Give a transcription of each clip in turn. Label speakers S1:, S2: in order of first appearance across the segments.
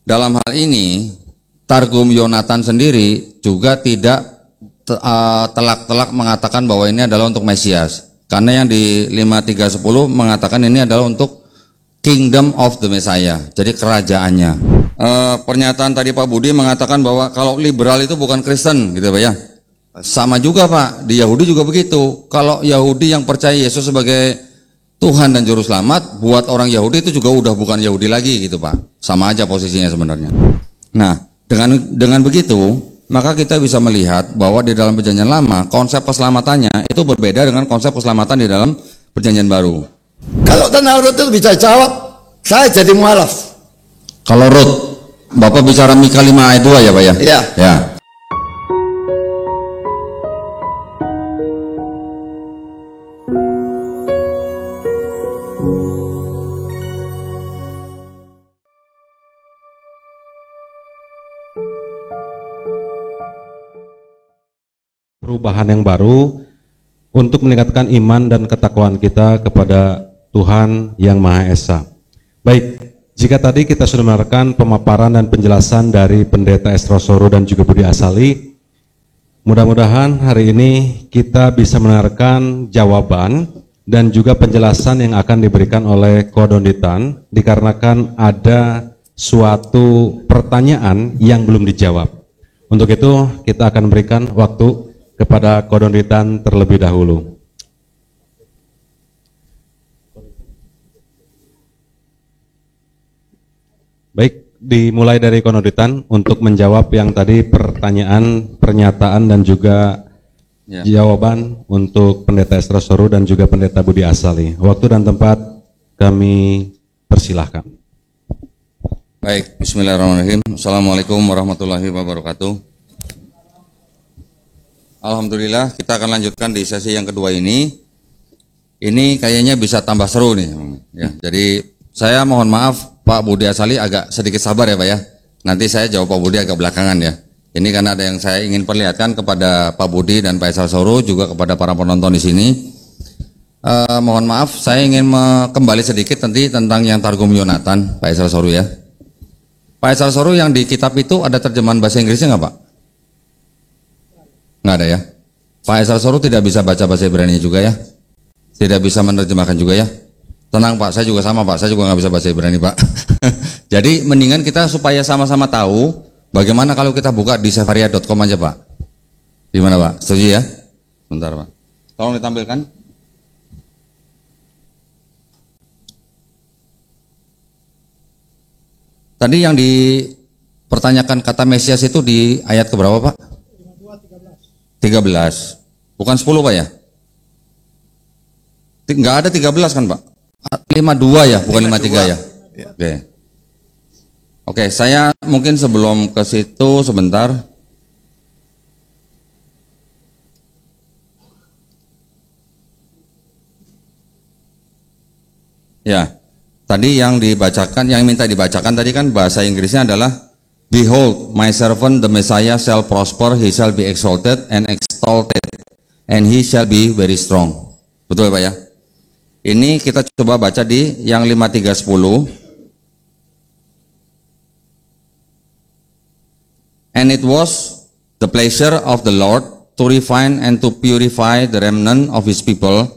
S1: dalam hal ini Targum Yonatan sendiri juga tidak telak-telak mengatakan bahwa ini adalah untuk Mesias. Karena yang di 5310 mengatakan ini adalah untuk Kingdom of the Messiah, jadi kerajaannya. Pernyataan tadi Pak Budi mengatakan bahwa kalau liberal itu bukan Kristen, gitu Pak ya. Sama juga Pak, di Yahudi juga begitu. Kalau Yahudi yang percaya Yesus sebagai Tuhan dan Juru Selamat, buat orang Yahudi itu juga udah bukan Yahudi lagi gitu Pak. Sama aja posisinya sebenarnya. Nah, dengan begitu, maka kita bisa melihat bahwa di dalam Perjanjian Lama, konsep keselamatannya itu berbeda dengan konsep keselamatan di dalam Perjanjian Baru.
S2: Kalau Tanah Rut itu bisa jawab, saya jadi mualaf.
S1: Kalau Rut, Bapak bicara Mika 5 ayat 2 ya Pak ya?
S2: Iya.
S1: Ya.
S3: Perubahan yang baru untuk meningkatkan iman dan ketakwaan kita kepada Tuhan yang Maha Esa. Baik, jika tadi kita sudah mendengarkan pemaparan dan penjelasan dari Pendeta Estrosoro dan juga Budi Asali, mudah-mudahan hari ini kita bisa mendengarkan jawaban dan juga penjelasan yang akan diberikan oleh Kodonditan, dikarenakan ada suatu pertanyaan yang belum dijawab. Untuk itu kita akan berikan waktu kepada Kodonditan terlebih dahulu. Baik, dimulai dari Kodonditan untuk menjawab yang tadi pertanyaan, pernyataan dan juga jawaban untuk Pendeta Estrosoro dan juga Pendeta Budi Asali. Waktu dan tempat kami persilahkan.
S1: Baik, bismillahirrahmanirrahim. Assalamualaikum warahmatullahi wabarakatuh. Alhamdulillah, kita akan lanjutkan di sesi yang kedua ini. Ini kayaknya bisa tambah seru nih. Ya, jadi saya mohon maaf Pak Budi Asali agak sedikit sabar ya Pak ya. Nanti saya jawab Pak Budi agak belakangan ya. Ini karena ada yang saya ingin perlihatkan kepada Pak Budi dan Pak Estrosoro, juga kepada para penonton di sini. Mohon maaf, saya ingin kembali sedikit nanti tentang yang Targum Yonatan, Pak Estrosoro ya. Pak Estrosoro, yang di kitab itu ada terjemahan bahasa Inggrisnya nggak Pak? Nggak ada ya. Pak Estrosoro tidak bisa baca bahasa Ibrani juga ya. Tidak bisa menerjemahkan juga ya. Tenang Pak, saya juga sama Pak, saya juga nggak bisa bahasa Ibrani Pak. Jadi mendingan kita supaya sama-sama tahu bagaimana kalau kita buka di sefaria.com aja Pak. Gimana Pak? Setuju ya? Bentar Pak. Tolong ditampilkan. Tadi yang dipertanyakan kata Mesias itu di ayat keberapa Pak? 13. Bukan 10 Pak ya? Enggak ada 13 kan Pak? 52 ya, bukan 53 ya? Oke. Oke, saya mungkin sebelum ke situ sebentar. Ya, tadi yang dibacakan, yang minta dibacakan tadi kan bahasa Inggrisnya adalah Behold, my servant the Messiah shall prosper, he shall be exalted and exalted, and he shall be very strong. Betul ya Pak ya? Ini kita coba baca di yang 5310. And it was the pleasure of the Lord to refine and to purify the remnant of his people,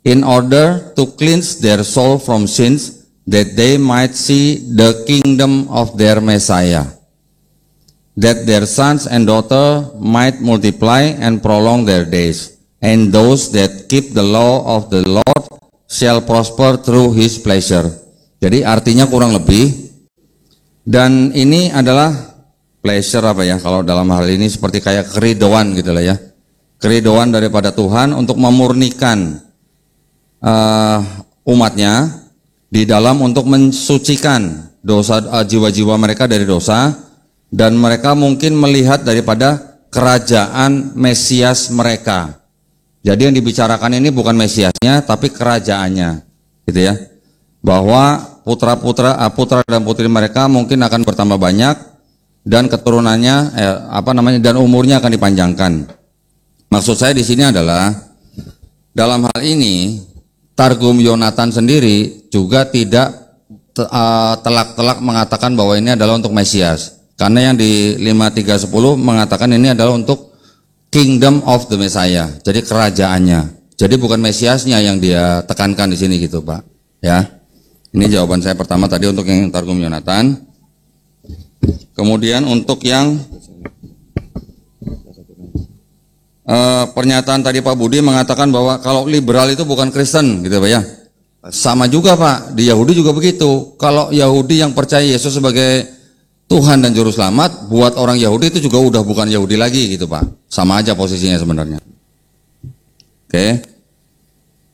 S1: in order to cleanse their soul from sins, that they might see the kingdom of their Messiah, that their sons and daughters might multiply and prolong their days, and those that keep the law of the Lord shall prosper through his pleasure. Jadi artinya kurang lebih, dan ini adalah pleasure apa ya, kalau dalam hal ini seperti kayak keridhaan gitu lah ya, keridhaan daripada Tuhan untuk memurnikan umatnya di dalam untuk mensucikan dosa, jiwa-jiwa mereka dari dosa, dan mereka mungkin melihat daripada kerajaan Mesias mereka. Jadi yang dibicarakan ini bukan Mesiasnya, tapi kerajaannya, gitu ya. Bahwa putra dan putri mereka mungkin akan bertambah banyak, dan keturunannya dan umurnya akan dipanjangkan. Maksud saya di sini adalah dalam hal ini Targum Yonatan sendiri juga tidak telak-telak mengatakan bahwa ini adalah untuk Mesias. Karena yang di 5310 mengatakan ini adalah untuk Kingdom of the Messiah. Jadi kerajaannya. Jadi bukan Mesiasnya yang dia tekankan di sini gitu, Pak. Ya. Ini jawaban saya pertama tadi untuk yang Targum Yonatan. Kemudian untuk yang pernyataan tadi Pak Budi mengatakan bahwa kalau liberal itu bukan Kristen gitu Pak ya. Sama juga Pak, di Yahudi juga begitu. Kalau Yahudi yang percaya Yesus sebagai Tuhan dan Juru Selamat, buat orang Yahudi itu juga udah bukan Yahudi lagi gitu Pak. Sama aja posisinya sebenarnya. Oke.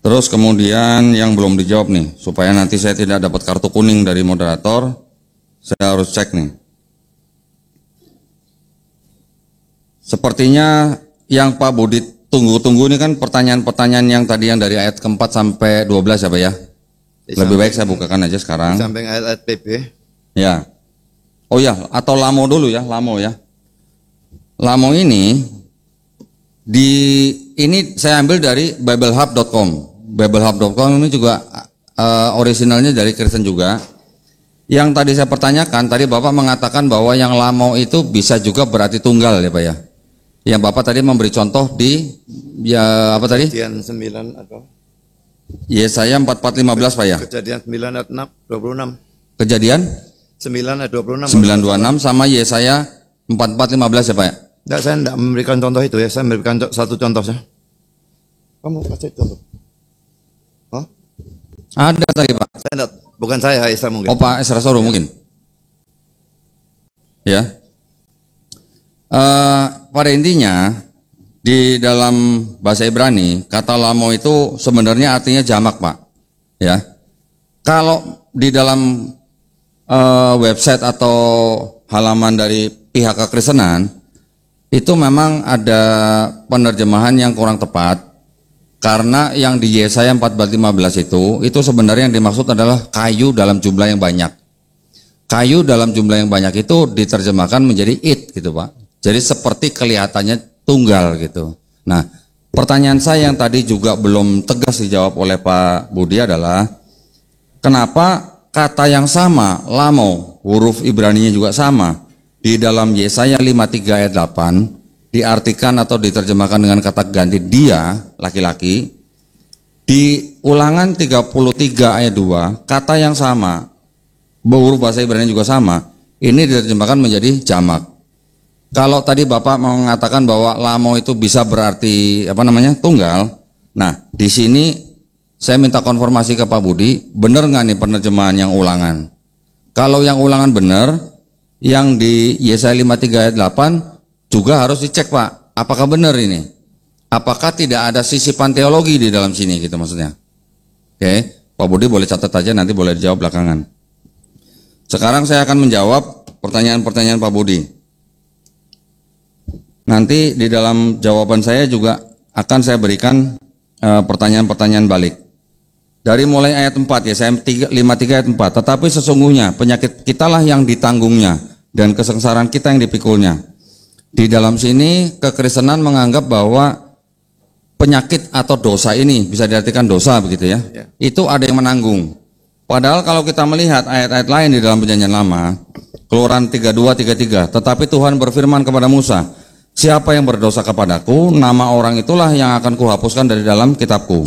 S1: Terus kemudian yang belum dijawab nih, supaya nanti saya tidak dapat kartu kuning dari moderator, saya harus cek nih. Sepertinya yang Pak Budi tunggu-tunggu ini kan pertanyaan-pertanyaan yang tadi yang dari ayat keempat sampai 12 ya Pak ya. Lebih baik saya bukakan aja sekarang.
S2: Sampai ayat PP.
S1: Ya. Oh ya, atau Lamo dulu ya, Lamo ya. Lamo ini saya ambil dari biblehub.com. Biblehub.com ini juga originalnya dari Kristen juga. Yang tadi saya pertanyakan, tadi Bapak mengatakan bahwa yang Lamo itu bisa juga berarti tunggal ya Pak ya. Yang Bapak tadi memberi contoh di ya apa tadi?
S2: Kejadian 9 atau
S1: Yesaya 44:15 Pak ya.
S2: Kejadian 9 ayat 26.
S1: Kejadian
S2: 9 ayat 26.
S1: 926 sama Yesaya 44:15 ya Pak ya.
S2: Enggak, saya enggak memberikan contoh itu ya. Saya memberikan satu contoh saja. Kamu kasih contoh. Hah?
S1: Ada tadi Pak.
S2: Saya enggak, bukan saya mungkin.
S1: Oh Pak Esra Soro mungkin. Ya. Pada intinya di dalam bahasa Ibrani kata Lamo itu sebenarnya artinya jamak Pak. Ya. Kalau di dalam website atau halaman dari pihak kekristenan itu memang ada penerjemahan yang kurang tepat karena yang di Yesaya 44:15 itu sebenarnya yang dimaksud adalah kayu dalam jumlah yang banyak. Kayu dalam jumlah yang banyak itu diterjemahkan menjadi it gitu Pak. Jadi seperti kelihatannya tunggal gitu. Nah, pertanyaan saya yang tadi juga belum tegas dijawab oleh Pak Budi adalah kenapa kata yang sama, Lamo, huruf Ibraninya juga sama, di dalam Yesaya 53 ayat 8 diartikan atau diterjemahkan dengan kata ganti dia, laki-laki. Di Ulangan 33 ayat 2, kata yang sama, huruf bahasa Ibrani juga sama, ini diterjemahkan menjadi jamak. Kalau tadi Bapak mengatakan bahwa Lamo itu bisa berarti tunggal. Nah, di sini saya minta konfirmasi ke Pak Budi, benar nggak nih penerjemahan yang Ulangan? Kalau yang Ulangan benar, yang di Yesaya 53 ayat 8 juga harus dicek Pak, apakah benar ini? Apakah tidak ada sisipan teologi di dalam sini gitu maksudnya? Oke, Pak Budi boleh catat aja, nanti boleh dijawab belakangan. Sekarang saya akan menjawab pertanyaan-pertanyaan Pak Budi. Nanti di dalam jawaban saya juga akan saya berikan pertanyaan-pertanyaan balik. Dari mulai ayat 4 ya, saya 53 ayat 4. Tetapi sesungguhnya penyakit kitalah yang ditanggungnya dan kesengsaraan kita yang dipikulnya. Di dalam sini kekristenan menganggap bahwa penyakit atau dosa ini bisa diartikan dosa begitu ya. Itu ada yang menanggung. Padahal kalau kita melihat ayat-ayat lain di dalam Perjanjian Lama, Keluaran 32:33, tetapi Tuhan berfirman kepada Musa, siapa yang berdosa kepadaku, nama orang itulah yang akan kuhapuskan dari dalam kitabku.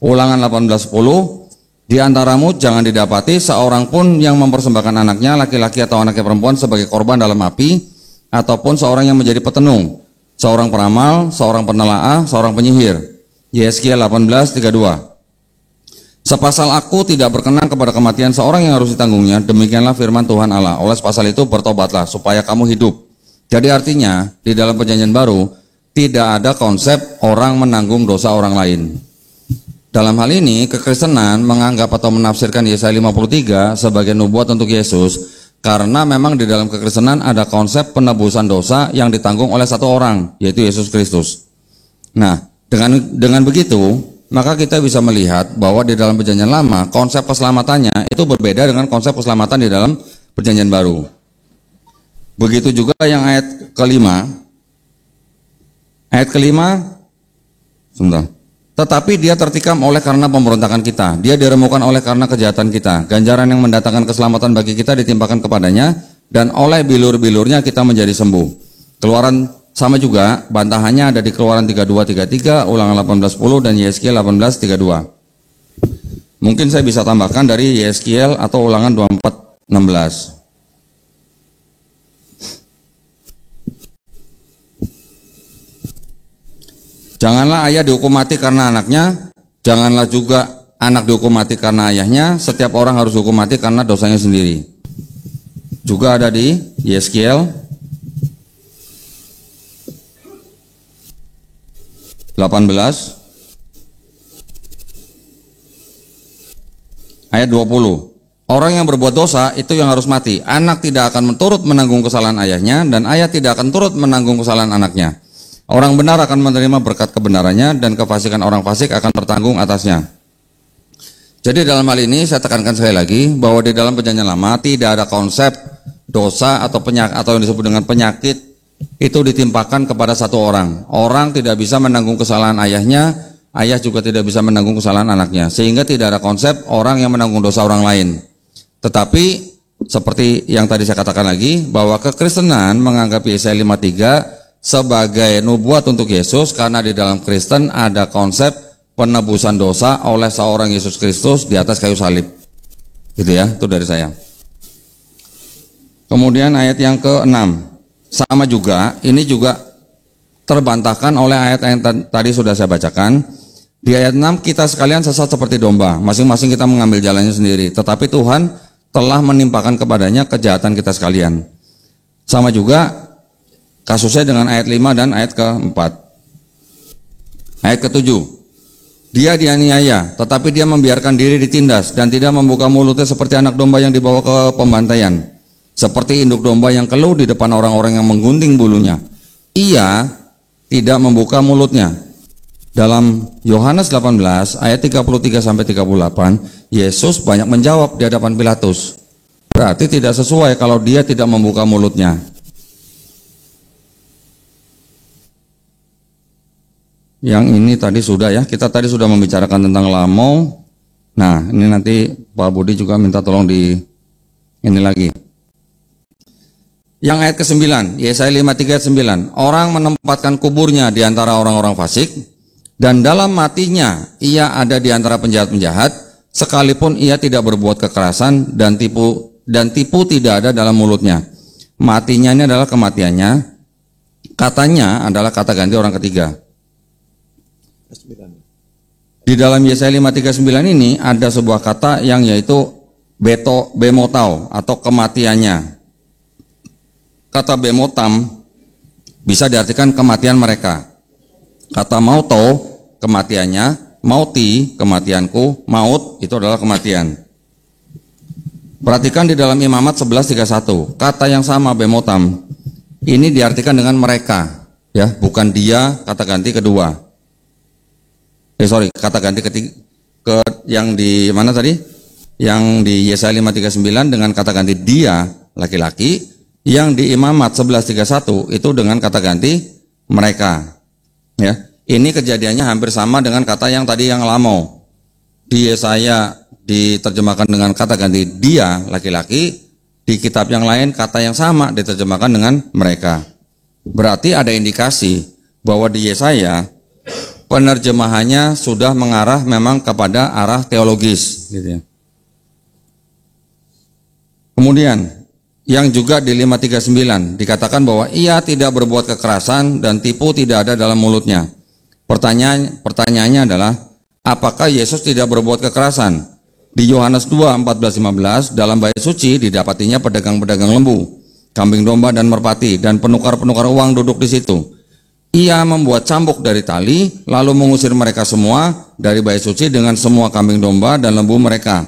S1: Ulangan 18:10, di antaramu jangan didapati seorang pun yang mempersembahkan anaknya laki-laki atau anaknya perempuan sebagai korban dalam api, ataupun seorang yang menjadi petenung, seorang peramal, seorang penelaah, seorang penyihir. Yesaya 18:32. Sepasal aku tidak berkenan kepada kematian seorang yang harus ditanggungnya, demikianlah firman Tuhan Allah. Oleh pasal itu bertobatlah supaya kamu hidup. Jadi artinya di dalam Perjanjian Baru tidak ada konsep orang menanggung dosa orang lain. Dalam hal ini kekristenan menganggap atau menafsirkan Yesaya 53 sebagai nubuat untuk Yesus karena memang di dalam kekristenan ada konsep penebusan dosa yang ditanggung oleh satu orang, yaitu Yesus Kristus. Nah, dengan begitu maka kita bisa melihat bahwa di dalam Perjanjian Lama konsep keselamatannya itu berbeda dengan konsep keselamatan di dalam Perjanjian Baru. Begitu juga yang ayat kelima. Ayat kelima, sebentar. Tetapi dia tertikam oleh karena pemberontakan kita. Dia diremukkan oleh karena kejahatan kita. Ganjaran yang mendatangkan keselamatan bagi kita ditimpakan kepadanya, dan oleh bilur-bilurnya kita menjadi sembuh. Keluaran sama juga, bantahannya ada di Keluaran 32:33, Ulangan 18:10, dan Yeskiel 18:32. Mungkin saya bisa tambahkan dari Yeskiel atau Ulangan 24:16. Janganlah ayah dihukum mati karena anaknya, janganlah juga anak dihukum mati karena ayahnya. Setiap orang harus dihukum mati karena dosanya sendiri. Juga ada di Yeskiel 18 ayat 20. Orang yang berbuat dosa itu yang harus mati. Anak tidak akan turut menanggung kesalahan ayahnya, dan ayah tidak akan turut menanggung kesalahan anaknya. Orang benar akan menerima berkat kebenarannya, dan kefasikan orang fasik akan bertanggung atasnya. Jadi dalam hal ini saya tekankan sekali lagi bahwa di dalam Perjanjian Lama tidak ada konsep dosa atau penyakit atau yang disebut dengan penyakit itu ditimpakan kepada satu orang. Orang tidak bisa menanggung kesalahan ayahnya, ayah juga tidak bisa menanggung kesalahan anaknya. Sehingga tidak ada konsep orang yang menanggung dosa orang lain. Tetapi seperti yang tadi saya katakan lagi, bahwa kekristenan menganggap Yesaya 53 sebagai nubuat untuk Yesus, karena di dalam Kristen ada konsep penebusan dosa oleh seorang Yesus Kristus di atas kayu salib. Gitu ya, itu dari saya. Kemudian ayat yang ke-6, sama juga, ini juga terbantahkan oleh ayat yang tadi sudah saya bacakan. Di ayat 6, kita sekalian sesat seperti domba, masing-masing kita mengambil jalannya sendiri, tetapi Tuhan telah menimpakan kepadanya kejahatan kita sekalian. Sama juga kasusnya dengan ayat 5 dan ayat ke-4. Ayat ke-7, dia dianiaya, tetapi dia membiarkan diri ditindas dan tidak membuka mulutnya seperti anak domba yang dibawa ke pembantaian, seperti induk domba yang keluh di depan orang-orang yang menggunting bulunya. Ia tidak membuka mulutnya. Dalam Yohanes 18 ayat 33-38, Yesus banyak menjawab di hadapan Pilatus. Berarti tidak sesuai kalau dia tidak membuka mulutnya. Yang ini tadi sudah ya, kita tadi sudah membicarakan tentang lamau. Nah, ini nanti Pak Budi juga minta tolong di ini lagi. Yang ayat ke-9, Yesaya 53 ayat 9. Orang menempatkan kuburnya di antara orang-orang fasik, dan dalam matinya ia ada di antara penjahat-penjahat, sekalipun ia tidak berbuat kekerasan dan tipu tidak ada dalam mulutnya. Matinya ini adalah kematiannya, katanya adalah kata ganti orang ketiga. Di dalam Yesaya 53:9 ini ada sebuah kata yang yaitu bemotau atau kematiannya. Kata bemotam bisa diartikan kematian mereka. Kata mauto kematiannya, mauti kematianku, maut itu adalah kematian. Perhatikan di dalam Imamat 11:31, kata yang sama bemotam ini diartikan dengan mereka, ya, bukan dia, kata ganti kedua. Kata ganti yang di mana tadi? Yang di Yesaya 5:39 dengan kata ganti dia, laki-laki. Yang di Imamat 11:31 itu dengan kata ganti mereka. Ya, ini kejadiannya hampir sama dengan kata yang tadi yang lamau. Di Yesaya diterjemahkan dengan kata ganti dia, laki-laki. Di kitab yang lain kata yang sama diterjemahkan dengan mereka. Berarti ada indikasi bahwa di Yesaya penerjemahannya sudah mengarah memang kepada arah teologis, gitu ya. Kemudian yang juga di 5:39 dikatakan bahwa ia tidak berbuat kekerasan dan tipu tidak ada dalam mulutnya. Pertanyaannya adalah, apakah Yesus tidak berbuat kekerasan? Di Yohanes 2:14-15 dalam bait suci didapatinya pedagang-pedagang lembu, kambing domba dan merpati, dan penukar-penukar uang duduk di situ. Ia membuat cambuk dari tali, lalu mengusir mereka semua dari bait suci dengan semua kambing domba dan lembu mereka.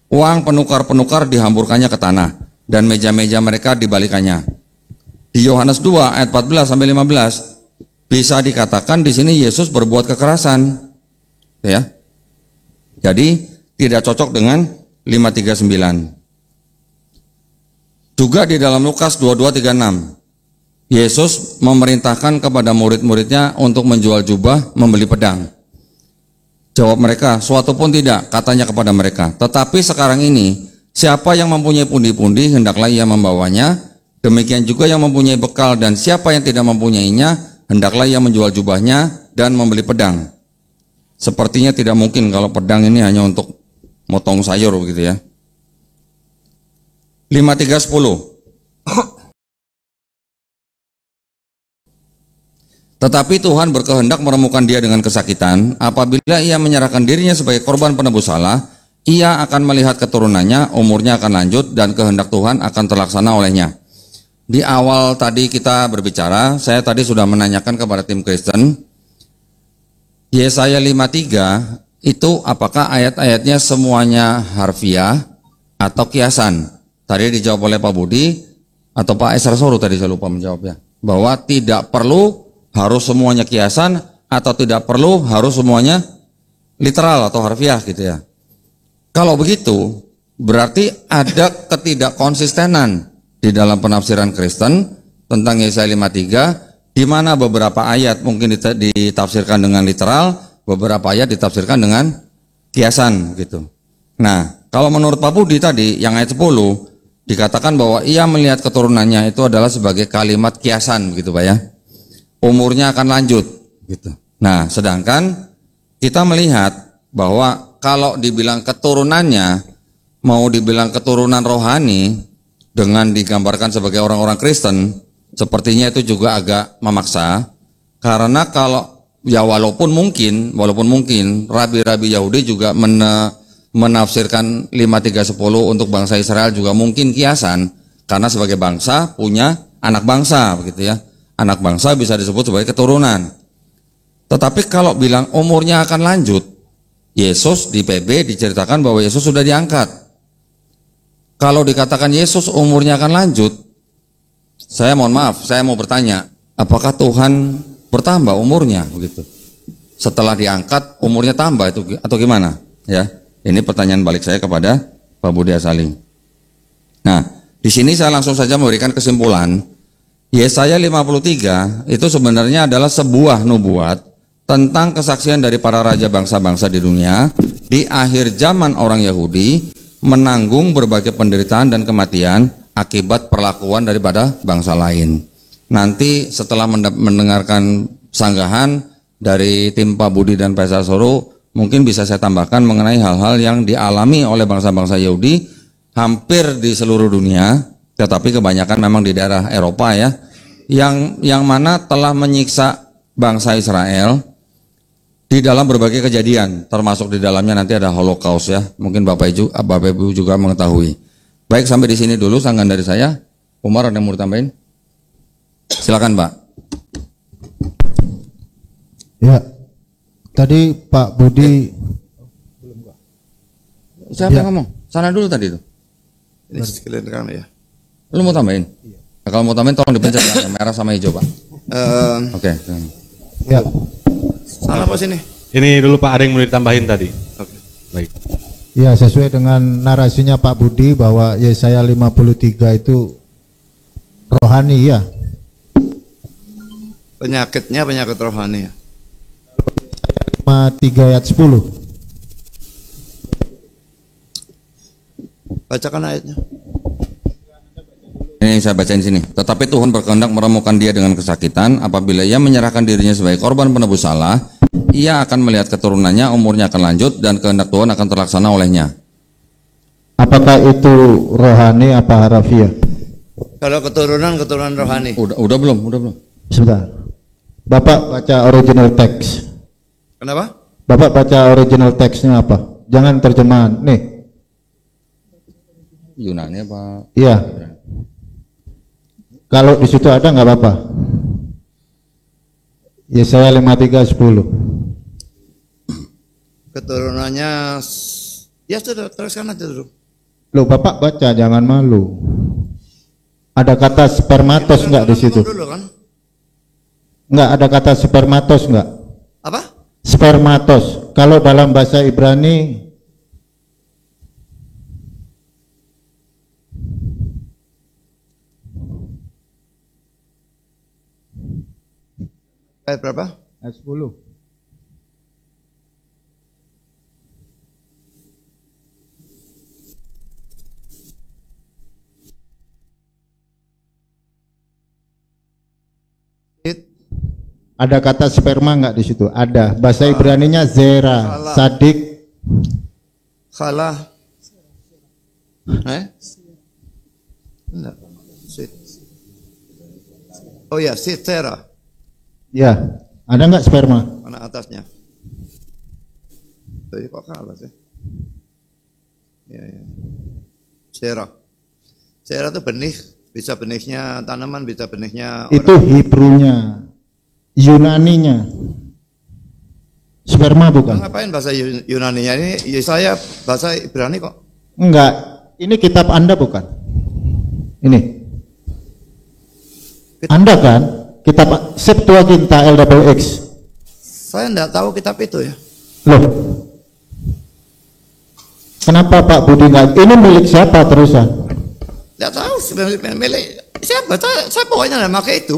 S1: Uang penukar-penukar dihamburkannya ke tanah, dan meja-meja mereka dibalikannya. Di Yohanes 2 ayat 14-15 bisa dikatakan di sini Yesus berbuat kekerasan, ya. Jadi tidak cocok dengan 5:39. Juga di dalam Lukas 22:36. Yesus memerintahkan kepada murid-muridnya untuk menjual jubah, membeli pedang. Jawab mereka, suatu pun tidak, katanya kepada mereka. Tetapi sekarang ini, siapa yang mempunyai pundi-pundi, hendaklah ia membawanya. Demikian juga yang mempunyai bekal, dan siapa yang tidak mempunyainya, hendaklah ia menjual jubahnya dan membeli pedang. Sepertinya tidak mungkin kalau pedang ini hanya untuk motong sayur gitu ya. 53:10. Tetapi Tuhan berkehendak menemukan dia dengan kesakitan. Apabila ia menyerahkan dirinya sebagai korban penebus salah, ia akan melihat keturunannya, umurnya akan lanjut, dan kehendak Tuhan akan terlaksana olehnya. Di awal tadi kita berbicara, saya tadi sudah menanyakan kepada tim Kristen, Yesaya 53 itu apakah ayat-ayatnya semuanya harfiah atau kiasan? Tadi dijawab oleh Pak Budi atau Pak Esra Soru, tadi saya lupa menjawabnya, bahwa tidak perlu harus semuanya kiasan atau tidak perlu harus semuanya literal atau harfiah gitu ya. Kalau begitu berarti ada ketidakkonsistenan di dalam penafsiran Kristen tentang Yesaya 53, di mana beberapa ayat mungkin ditafsirkan dengan literal, beberapa ayat ditafsirkan dengan kiasan gitu. Nah, kalau menurut Pak Budi tadi yang ayat 10 dikatakan bahwa ia melihat keturunannya itu adalah sebagai kalimat kiasan gitu Pak ya. Umurnya akan lanjut gitu. Nah, sedangkan kita melihat bahwa kalau dibilang keturunannya mau dibilang keturunan rohani dengan digambarkan sebagai orang-orang Kristen, sepertinya itu juga agak memaksa, karena kalau ya walaupun mungkin rabi-rabi Yahudi juga menafsirkan 53:10 untuk bangsa Israel juga mungkin kiasan, karena sebagai bangsa punya anak bangsa begitu ya. Anak bangsa bisa disebut sebagai keturunan. Tetapi kalau bilang umurnya akan lanjut, Yesus di PB diceritakan bahwa Yesus sudah diangkat. Kalau dikatakan Yesus umurnya akan lanjut, saya mohon maaf, saya mau bertanya, apakah Tuhan bertambah umurnya begitu? Setelah diangkat umurnya tambah itu atau gimana? Ya, ini pertanyaan balik saya kepada Pak Budi Asaling. Nah, di sini saya langsung saja memberikan kesimpulan. Yesaya 53 itu sebenarnya adalah sebuah nubuat tentang kesaksian dari para raja bangsa-bangsa di dunia di akhir zaman orang Yahudi menanggung berbagai penderitaan dan kematian akibat perlakuan daripada bangsa lain. Nanti setelah mendengarkan sanggahan dari tim Pak Budi dan Pak Esra Soru, mungkin bisa saya tambahkan mengenai hal-hal yang dialami oleh bangsa-bangsa Yahudi hampir di seluruh dunia, tetapi kebanyakan memang di daerah Eropa ya, yang mana telah menyiksa bangsa Israel di dalam berbagai kejadian, termasuk di dalamnya nanti ada Holocaust ya. Mungkin Bapak Ibu juga mengetahui. Baik, sampai di sini dulu sanggahan dari saya. Umar ada yang mau ditambahin? Silakan Pak.
S4: Ya, tadi Pak Budi.
S1: Siapa yang ngomong? Sana dulu tadi itu.
S2: Ini sekalian kan ya.
S1: Lu mau tambahin? Nah, kalau mau tambahin tolong dipencet yang merah sama hijau Pak. Oke.
S4: Ya,
S2: Salah apa sini?
S3: Ini dulu Pak, ada yang mau ditambahin tadi.
S2: Oke.
S3: Baik.
S4: ya sesuai dengan narasinya Pak Budi bahwa Yesaya 53 itu rohani ya.
S2: Penyakitnya penyakit rohani ya.
S4: 53 ayat 10.
S2: Bacakan ayatnya.
S1: Ini saya bacain sini. Tetapi Tuhan berkehendak meremukan dia dengan kesakitan. Apabila ia menyerahkan dirinya sebagai korban penebus salah, ia akan melihat keturunannya, umurnya akan lanjut, dan kehendak Tuhan akan terlaksana olehnya.
S4: Apakah itu rohani apa harafiah?
S2: Kalau keturunan rohani.
S1: Udah belum?
S4: Sebentar. Bapak baca original text.
S2: Kenapa?
S4: Bapak baca original teksnya apa? Jangan terjemahan. Nih.
S1: Yunani apa?
S4: Iya. Kalau di situ ada nggak apa-apa? Yesaya 53:10.
S2: Keturunannya ya sudah teruskan aja dulu.
S4: Loh, Bapak baca, jangan malu. Ada kata spermatos nggak di situ?
S2: Dulu kan?
S4: Nggak ada kata spermatos nggak?
S2: Apa?
S4: Spermatos. Kalau dalam bahasa Ibrani
S2: Ayat berapa?
S4: ayat 10. Ada kata sperma nggak di situ? Ada. Bahasa Ibraninya zera, sadik.
S2: Khala. Enggak. Oh ya, sitera.
S4: Ya, ada nggak sperma?
S2: Mana atasnya? Tadi kok kalah sih? Ya, ya. Sera. Sera itu benih, bisa benihnya tanaman, bisa benihnya
S4: Itu Hebrunya, Yunaninya. Sperma bukan?
S2: Ngapain bahasa Yunaninya ini? Saya bahasa Ibrani kok.
S4: Enggak. Ini kitab Anda bukan? Ini. Anda kan? Kitab Septuaginta LWX.
S2: Saya enggak tahu kitab itu ya.
S4: Loh. Kenapa Pak Budi enggak? Ini milik siapa terusan?
S2: Enggak tahu milik siapa. Saya pokoknya enggak pakai itu.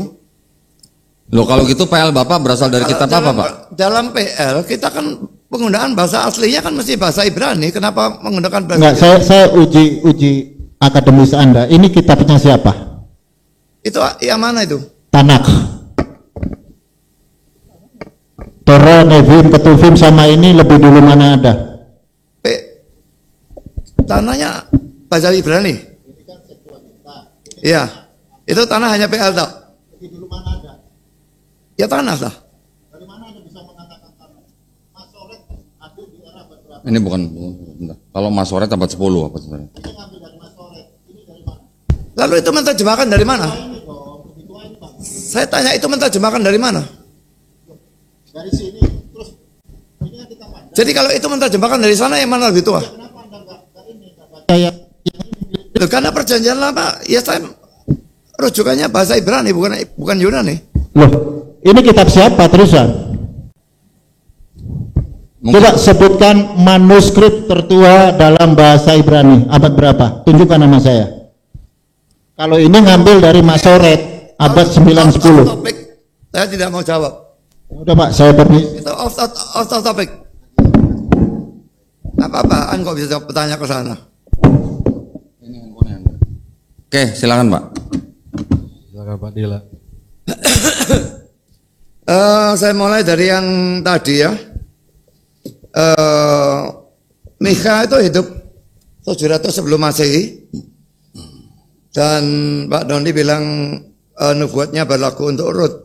S1: Loh kalau gitu PL Bapak berasal dari kitab apa Pak?
S2: Dalam PL kita kan penggunaan bahasa aslinya kan mesti bahasa Ibrani. Kenapa menggunakan bahasa
S4: Enggak, saya uji akademis Anda. Ini kitabnya siapa?
S2: Itu yang mana itu?
S4: Tanakh. Torah, Nevim, Ketuvim sama ini lebih dulu mana ada?
S2: Tanahnya bahasa Ibrani. Iya. Itu tanah hanya PL tak?
S4: Lebih dulu mana ada?
S2: Ya tanah lah.
S4: Dari mana Anda bisa mengatakan tanah? Masoret ada di era berapa?
S1: Ini bukan. Kalau Masoret abad 10 apa sebenarnya?
S4: Ini ngambil dari Masoret. Ini dari mana?
S2: Lalu itu menerjemahkan dari mana? Saya tanya itu menerjemahkan dari mana?
S4: Dari sini. Terus ini kan kita pandang.
S2: Jadi kalau itu menerjemahkan dari sana yang mana lebih tua?
S4: Kenapa Anda enggak ini? Kayak
S2: Loh, karena perjanjian lama, ya saya rujukannya bahasa Ibrani bukan Yunani.
S4: loh, ini kitab siapa terusan? Coba sebutkan manuskrip tertua dalam bahasa Ibrani abad berapa? Tunjukkan nama saya. Kalau ini ngambil dari Masoret abad 9-10.
S2: Topik. Saya tidak mau jawab.
S4: Udah Pak, saya permisi.
S2: Itu off topic. Apa-apaan kok bisa jawab bertanya ke sana?
S1: Oke, silakan Pak.
S3: Silakan Pak Dila.
S2: Saya mulai dari yang tadi ya. Mikha itu hidup 700 sebelum Masehi. Dan Pak Dondi bilang nubuatnya berlaku untuk Rut.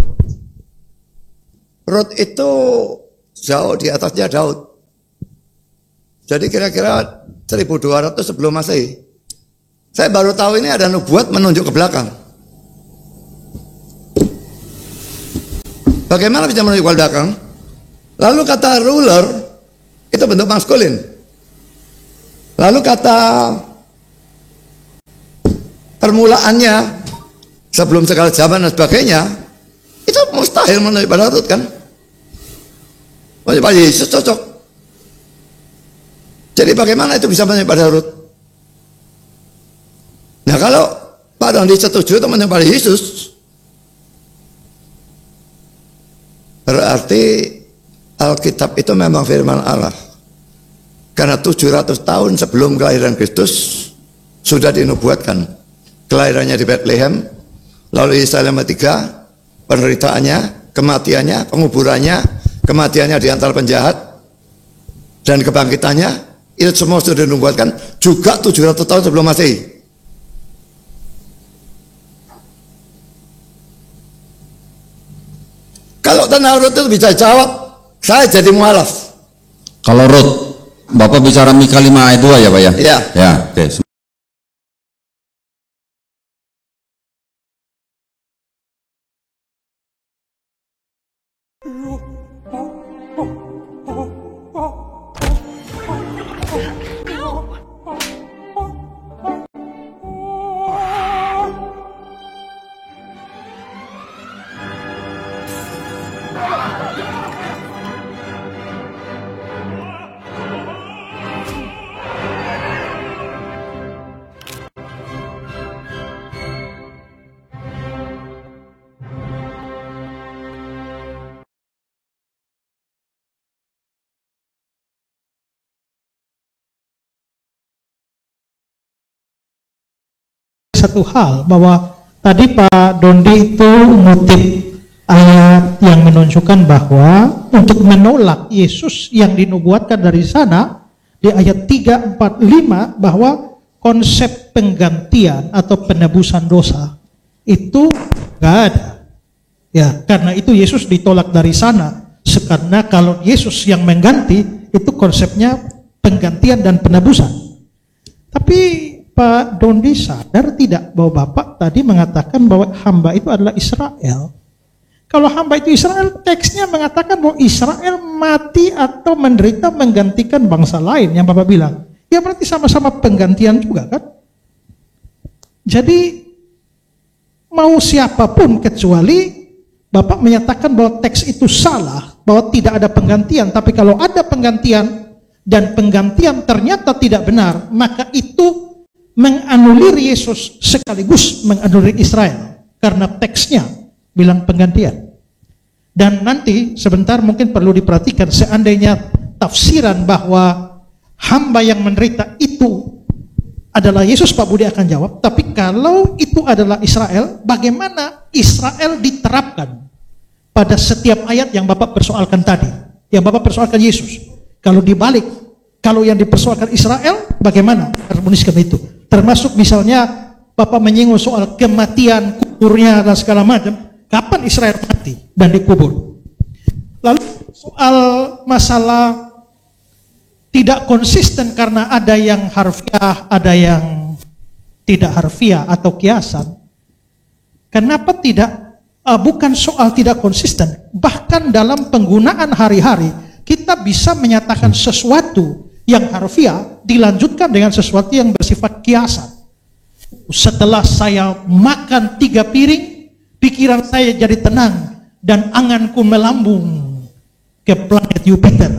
S2: Rut itu jauh di atasnya Daud. Jadi kira-kira 1200 sebelum Masehi. Saya baru tahu ini ada nubuat menunjuk ke belakang. Bagaimana bisa menunjuk ke belakang? Lalu kata ruler itu bentuk maskulin. Lalu kata permulaannya sebelum segala zaman dan sebagainya itu mustahil menunjuk pada Rut kan? Menunjuk pada Yesus cocok. Jadi bagaimana itu bisa menunjuk pada Rut? Nah kalau Pak Dondi setuju itu menunjuk pada Yesus, berarti Alkitab itu memang firman Allah. Karena 700 tahun sebelum kelahiran Kristus sudah dinubuatkan. Kelahirannya di Bethlehem, lalu Yerusalem 3, penderitaannya, kematiannya, penguburannya, kematiannya di antara penjahat, dan kebangkitannya, itu semua sudah dinubuatkan juga 700 tahun sebelum Masehi. Kalau tentang Rut itu bisa jawab, saya jadi mualaf.
S1: Kalau Rut, Bapak bicara Mika 5 ayat 2 ya Pak ya?
S2: Iya.
S1: Ya, oke.
S5: Satu hal bahwa tadi Pak Dondi itu ngutip ayat yang menunjukkan bahwa untuk menolak Yesus yang dinubuatkan dari sana di ayat 3, 4, 5 bahwa konsep penggantian atau penebusan dosa itu gak ada. Ya, karena itu Yesus ditolak dari sana. Karena kalau Yesus yang mengganti itu konsepnya penggantian dan penebusan. Tapi Pak Dondi sadar tidak bahwa Bapak tadi mengatakan bahwa hamba itu adalah Israel. Kalau hamba itu Israel, teksnya mengatakan bahwa Israel mati atau menderita menggantikan bangsa lain yang Bapak bilang. Ya berarti sama-sama penggantian juga kan? Jadi mau siapapun kecuali Bapak menyatakan bahwa teks itu salah, bahwa tidak ada penggantian. Tapi kalau ada penggantian dan penggantian ternyata tidak benar, maka itu menganulir Yesus sekaligus menganulir Israel. Karena teksnya bilang penggantian. Dan nanti sebentar mungkin perlu diperhatikan, seandainya tafsiran bahwa hamba yang menderita itu adalah Yesus, Pak Budi akan jawab. Tapi kalau itu adalah Israel, bagaimana Israel diterapkan pada setiap ayat yang Bapak persoalkan tadi, yang Bapak persoalkan Yesus? Kalau dibalik, kalau yang dipersoalkan Israel, bagaimana harmoniskan itu? Termasuk misalnya Bapak menyinggung soal kematian, kuburnya dan segala macam. Kapan Israel mati dan dikubur? Lalu soal masalah tidak konsisten karena ada yang harfiah, ada yang tidak harfiah atau kiasan. Kenapa tidak? Bukan soal tidak konsisten. Bahkan dalam penggunaan hari-hari kita bisa menyatakan sesuatu yang harfiah dilanjutkan dengan sesuatu yang bersifat kiasan. Setelah saya makan 3 piring, pikiran saya jadi tenang dan anganku melambung ke planet Jupiter.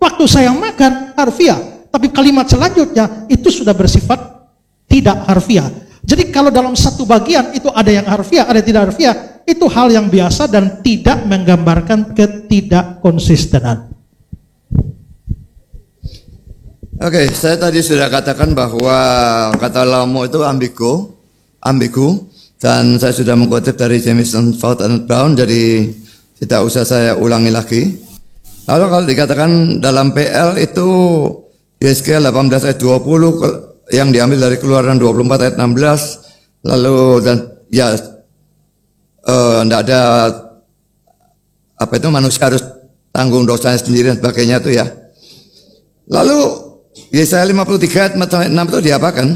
S5: Waktu saya makan harfiah, tapi kalimat selanjutnya itu sudah bersifat tidak harfiah. Jadi kalau dalam satu bagian itu ada yang harfiah, ada yang tidak harfiah, itu hal yang biasa dan tidak menggambarkan ketidakkonsistenan.
S2: Oke, saya tadi sudah katakan bahwa kata lamo itu ambigu, dan saya sudah mengutip dari Jamieson, Fault and Brown, jadi tidak usah saya ulangi lagi. Lalu kalau dikatakan dalam PL itu Yeskiel 18 ayat 20 yang diambil dari Keluaran 24 ayat 16, lalu dan ya tidak ada apa itu manusia harus tanggung dosanya sendiri dan sebagainya itu ya. Lalu Yesaya 53 ayat 6 itu diapakan?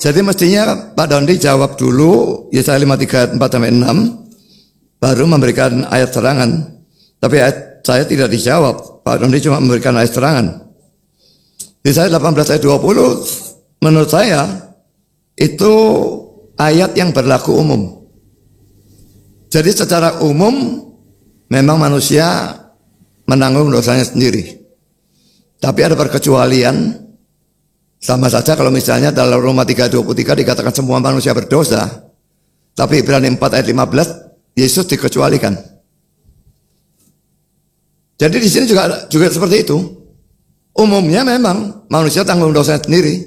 S2: Jadi mestinya Pak Dondi jawab dulu Yesaya 53 ayat 4 sampai 6 baru memberikan ayat serangan. Tapi saya tidak dijawab. Pak Dondi cuma memberikan ayat serangan. Yesaya 18 ayat 20 menurut saya itu ayat yang berlaku umum. Jadi secara umum memang manusia menanggung dosanya sendiri. Tapi ada perkecualian. Sama saja kalau misalnya dalam Roma 3:23 dikatakan semua manusia berdosa. Tapi Ibrani 4 ayat 15 Yesus dikecualikan. Jadi di sini juga seperti itu. Umumnya memang manusia tanggung dosa sendiri.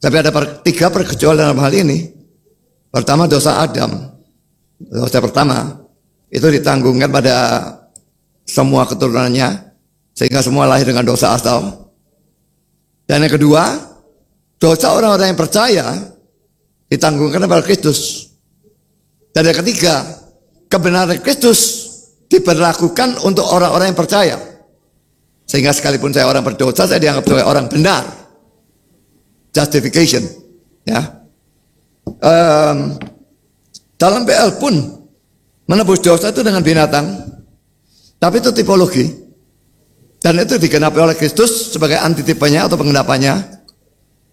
S2: Tapi ada 3 perkecualian dalam hal ini. Pertama dosa Adam. Dosa pertama itu ditanggungkan pada semua keturunannya. Sehingga semua lahir dengan dosa asal. Dan yang kedua, dosa orang-orang yang percaya ditanggungkan pada Kristus. Dan yang ketiga, kebenaran Kristus diberlakukan untuk orang-orang yang percaya. Sehingga sekalipun saya orang berdosa, saya dianggap sebagai orang benar. Justification. Ya. Dalam PL pun menebus dosa itu dengan binatang. Tapi itu tipologi. Dan itu digenapi oleh Kristus sebagai antitipenya atau penggenapannya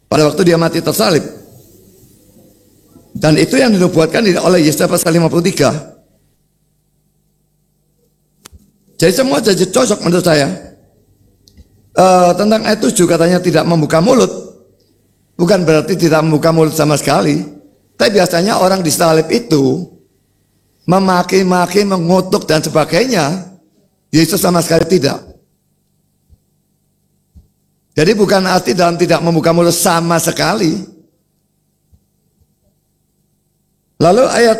S2: pada waktu dia mati tersalib. Dan itu yang dinubuatkan oleh Yesaya pasal 53. Jadi semua jadi cocok menurut saya. Tentang ayat 7 katanya tidak membuka mulut. Bukan berarti tidak membuka mulut sama sekali. Tapi biasanya orang disalib itu memaki-maki, mengutuk dan sebagainya. Yesus sama sekali tidak. Jadi bukan arti dalam tidak membuka mulut sama sekali. Lalu ayat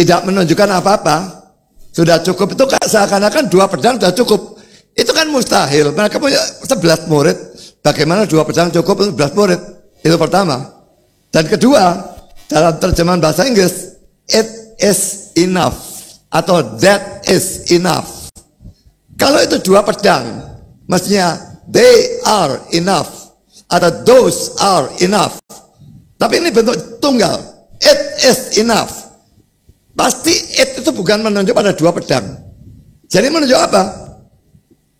S2: tidak menunjukkan apa-apa, sudah cukup. Itu seakan-akan 2 pedang sudah cukup. Itu kan mustahil. Mereka punya 11 murid. Bagaimana 2 pedang cukup untuk 11 murid? Itu pertama. Dan kedua, dalam terjemahan bahasa Inggris, it is enough atau that is enough. Kalau itu 2 pedang, mestinya they are enough atau those are enough. Tapi ini bentuk tunggal, it is enough. Pasti it itu bukan menunjuk pada 2 pedang. Jadi menunjuk apa?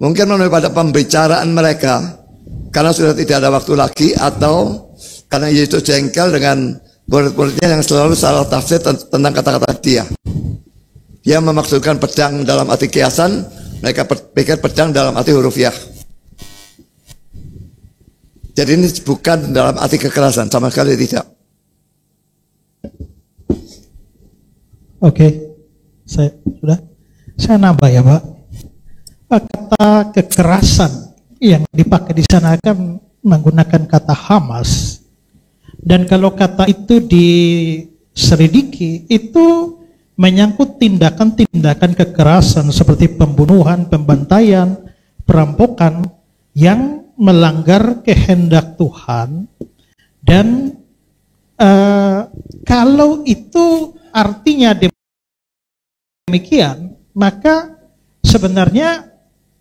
S2: Mungkin menunjuk pada pembicaraan mereka, karena sudah tidak ada waktu lagi, atau karena Yesus jengkel dengan murid-muridnya yang selalu salah tafsir tentang kata-kata dia. Dia memaksudkan pedang dalam arti kiasan, mereka pikir pedang dalam arti hurufiah. Jadi ini bukan dalam arti kekerasan, sama sekali tidak.
S5: Oke, saya nambah ya Pak. Kata kekerasan yang dipakai di sana akan menggunakan kata Hamas, dan kalau kata itu diselidiki itu menyangkut tindakan-tindakan kekerasan seperti pembunuhan, pembantaian, perampokan yang melanggar kehendak Tuhan. Dan kalau itu artinya demikian, maka sebenarnya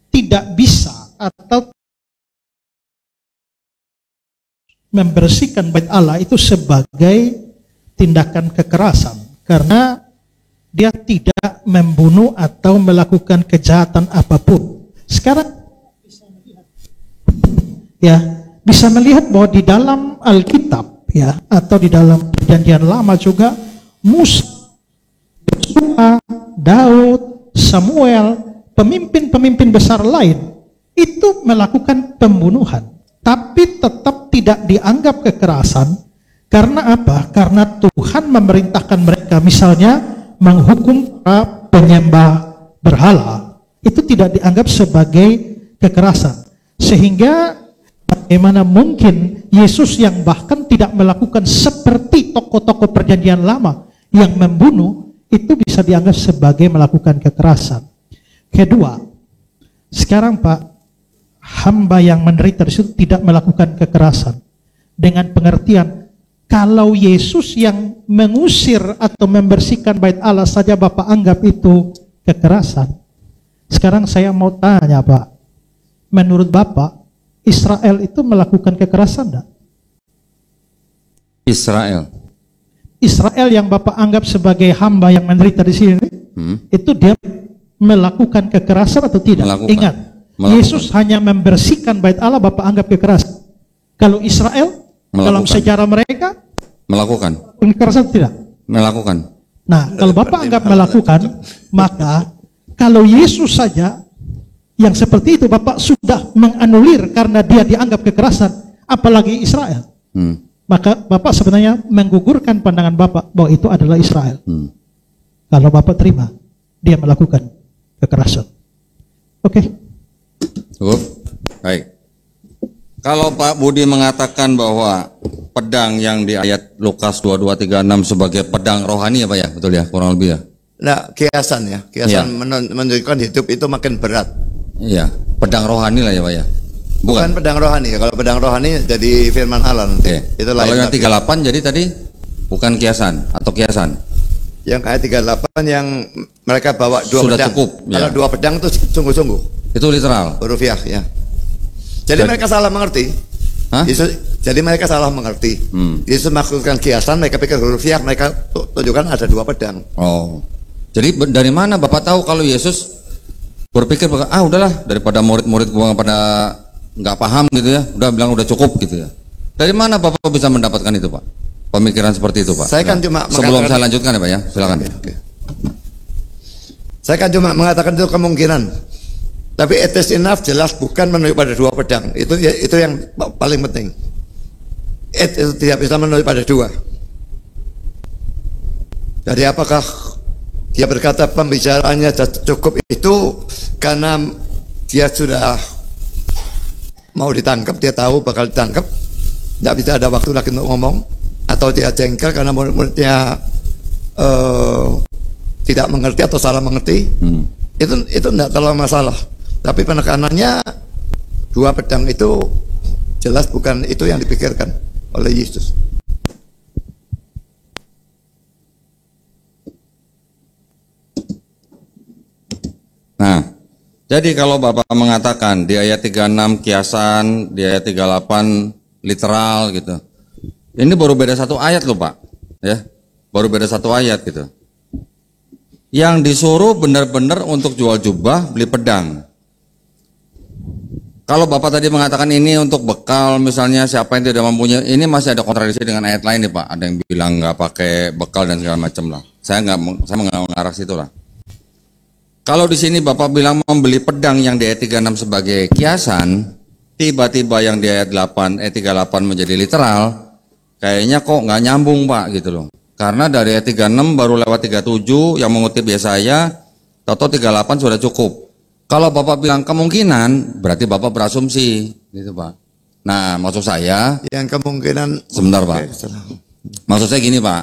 S5: tidak bisa atau membersihkan bait Allah itu sebagai tindakan kekerasan, karena dia tidak membunuh atau melakukan kejahatan apapun. Sekarang bisa melihat bahwa di dalam Alkitab ya, atau di dalam Perjanjian Lama juga, Musa, Daud, Samuel, pemimpin-pemimpin besar lain itu melakukan pembunuhan, tapi tetap tidak dianggap kekerasan. Karena apa? Karena Tuhan memerintahkan mereka, misalnya menghukum para penyembah berhala, itu tidak dianggap sebagai kekerasan. Sehingga bagaimana mungkin Yesus yang bahkan tidak melakukan seperti tokoh-tokoh Perjanjian Lama yang membunuh, itu bisa dianggap sebagai melakukan kekerasan. Kedua, sekarang Pak, hamba yang menderita di situ tidak melakukan kekerasan, dengan pengertian kalau Yesus yang mengusir atau membersihkan bait Allah saja Bapak anggap itu kekerasan. Sekarang saya mau tanya Pak, menurut Bapak Israel itu melakukan kekerasan enggak? Israel yang Bapak anggap sebagai hamba yang menderita di sini, itu dia melakukan kekerasan atau tidak? Ingat, Yesus hanya membersihkan bait Allah, Bapak anggap kekerasan. Kalau Israel dalam sejarah mereka
S1: melakukan
S5: kekerasan tidak?
S1: Melakukan.
S5: Nah, kalau Bapak anggap melakukan, maka kalau Yesus saja yang seperti itu Bapak sudah menganulir karena dia dianggap kekerasan, apalagi Israel. Maka Bapak sebenarnya menggugurkan pandangan Bapak bahwa itu adalah Israel. Kalau Bapak terima dia melakukan kekerasan. Oke.
S1: Cukup. Baik. Kalau Pak Budi mengatakan bahwa pedang yang di ayat Lukas 22:36 sebagai pedang rohani ya Pak ya, betul ya, kurang lebih ya.
S2: Nah, kiasan ya, kiasan menunjukkan hidup itu makin berat.
S1: Iya, pedang rohani lah ya Pak ya.
S2: Bukan pedang rohani ya. Kalau pedang rohani jadi firman Allah nanti. Itu lain.
S1: Kalau yang 38 jadi tadi bukan kiasan atau kiasan.
S2: Yang ayat 38 yang mereka bawa 2
S1: sudah
S2: pedang.
S1: Cukup,
S2: kalau 2 pedang itu sungguh-sungguh.
S1: Itu literal.
S2: Hurufiah ya. Jadi mereka salah mengerti. Jadi mereka salah mengerti. Yesus maksudkan kiasan, mereka pikir hurufiah, mereka tunjukkan ada 2 pedang.
S1: Oh. Jadi dari mana Bapak tahu kalau Yesus berpikir udahlah, daripada murid-murid gua pada nggak paham gitu ya, udah bilang udah cukup gitu ya. Dari mana Bapak bisa mendapatkan itu Pak? Pemikiran seperti itu Pak.
S2: Saya kan cuma
S1: sebelum saya lanjutkan ya Pak ya, silakan.
S2: Okay. Saya kan cuma mengatakan itu kemungkinan. Tapi it is enough jelas bukan menunjuk pada 2 pedang. Itu yang paling penting. Itu tidak bisa menunjuk pada 2. Jadi apakah dia berkata pembicaraannya cukup itu karena dia sudah mau ditangkap, dia tahu bakal ditangkap, tidak bisa ada waktu lagi untuk ngomong, atau dia jengkel karena murid-muridnya tidak mengerti atau salah mengerti, itu tidak terlalu masalah. Tapi penekanannya dua pedang itu jelas bukan itu yang dipikirkan oleh Yesus.
S1: Nah, jadi kalau Bapak mengatakan di ayat 36 kiasan, di ayat 38 literal gitu. Ini baru beda satu ayat loh Pak. Ya, baru beda satu ayat gitu. Yang disuruh benar-benar untuk jual jubah, beli pedang. Kalau Bapak tadi mengatakan ini untuk bekal, misalnya siapa yang tidak mempunyai, ini masih ada kontradiksi dengan ayat lain nih Pak. Ada yang bilang nggak pakai bekal dan segala macam lah. Saya nggak mengarah situ lah. Kalau di sini Bapak bilang membeli pedang yang di ayat 36 sebagai kiasan, tiba-tiba yang di ayat 8, ayat 38 menjadi literal, kayaknya kok nggak nyambung Pak gitu loh. Karena dari ayat 36 baru lewat 37 yang mengutip Yesaya, atau 38 sudah cukup. Kalau Bapak bilang kemungkinan, berarti Bapak berasumsi, gitu Pak. Nah, maksud saya,
S2: yang kemungkinan
S1: sebentar Pak. Maksud saya gini Pak,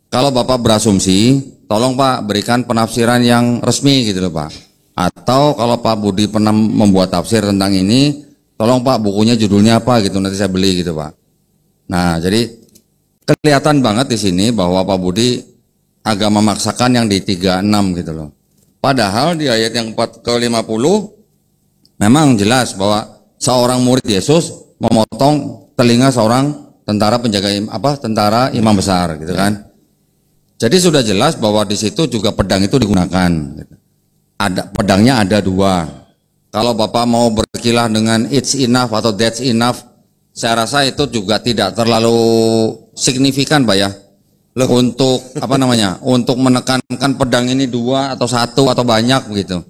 S1: kalau Bapak berasumsi, tolong Pak berikan penafsiran yang resmi gitu loh Pak. Atau kalau Pak Budi pernah membuat tafsir tentang ini, tolong Pak bukunya judulnya apa gitu, nanti saya beli gitu Pak. Nah, jadi kelihatan banget di sini bahwa Pak Budi agak memaksakan yang di 36 gitu loh. Padahal di ayat yang ke-50 memang jelas bahwa seorang murid Yesus memotong telinga seorang tentara penjaga tentara imam besar gitu kan. Jadi sudah jelas bahwa di situ juga pedang itu digunakan. Ada pedangnya ada dua. Kalau Bapak mau berkilah dengan it's enough atau that's enough, saya rasa itu juga tidak terlalu signifikan Pak ya. Untuk untuk menekankan pedang ini dua atau satu atau banyak begitu.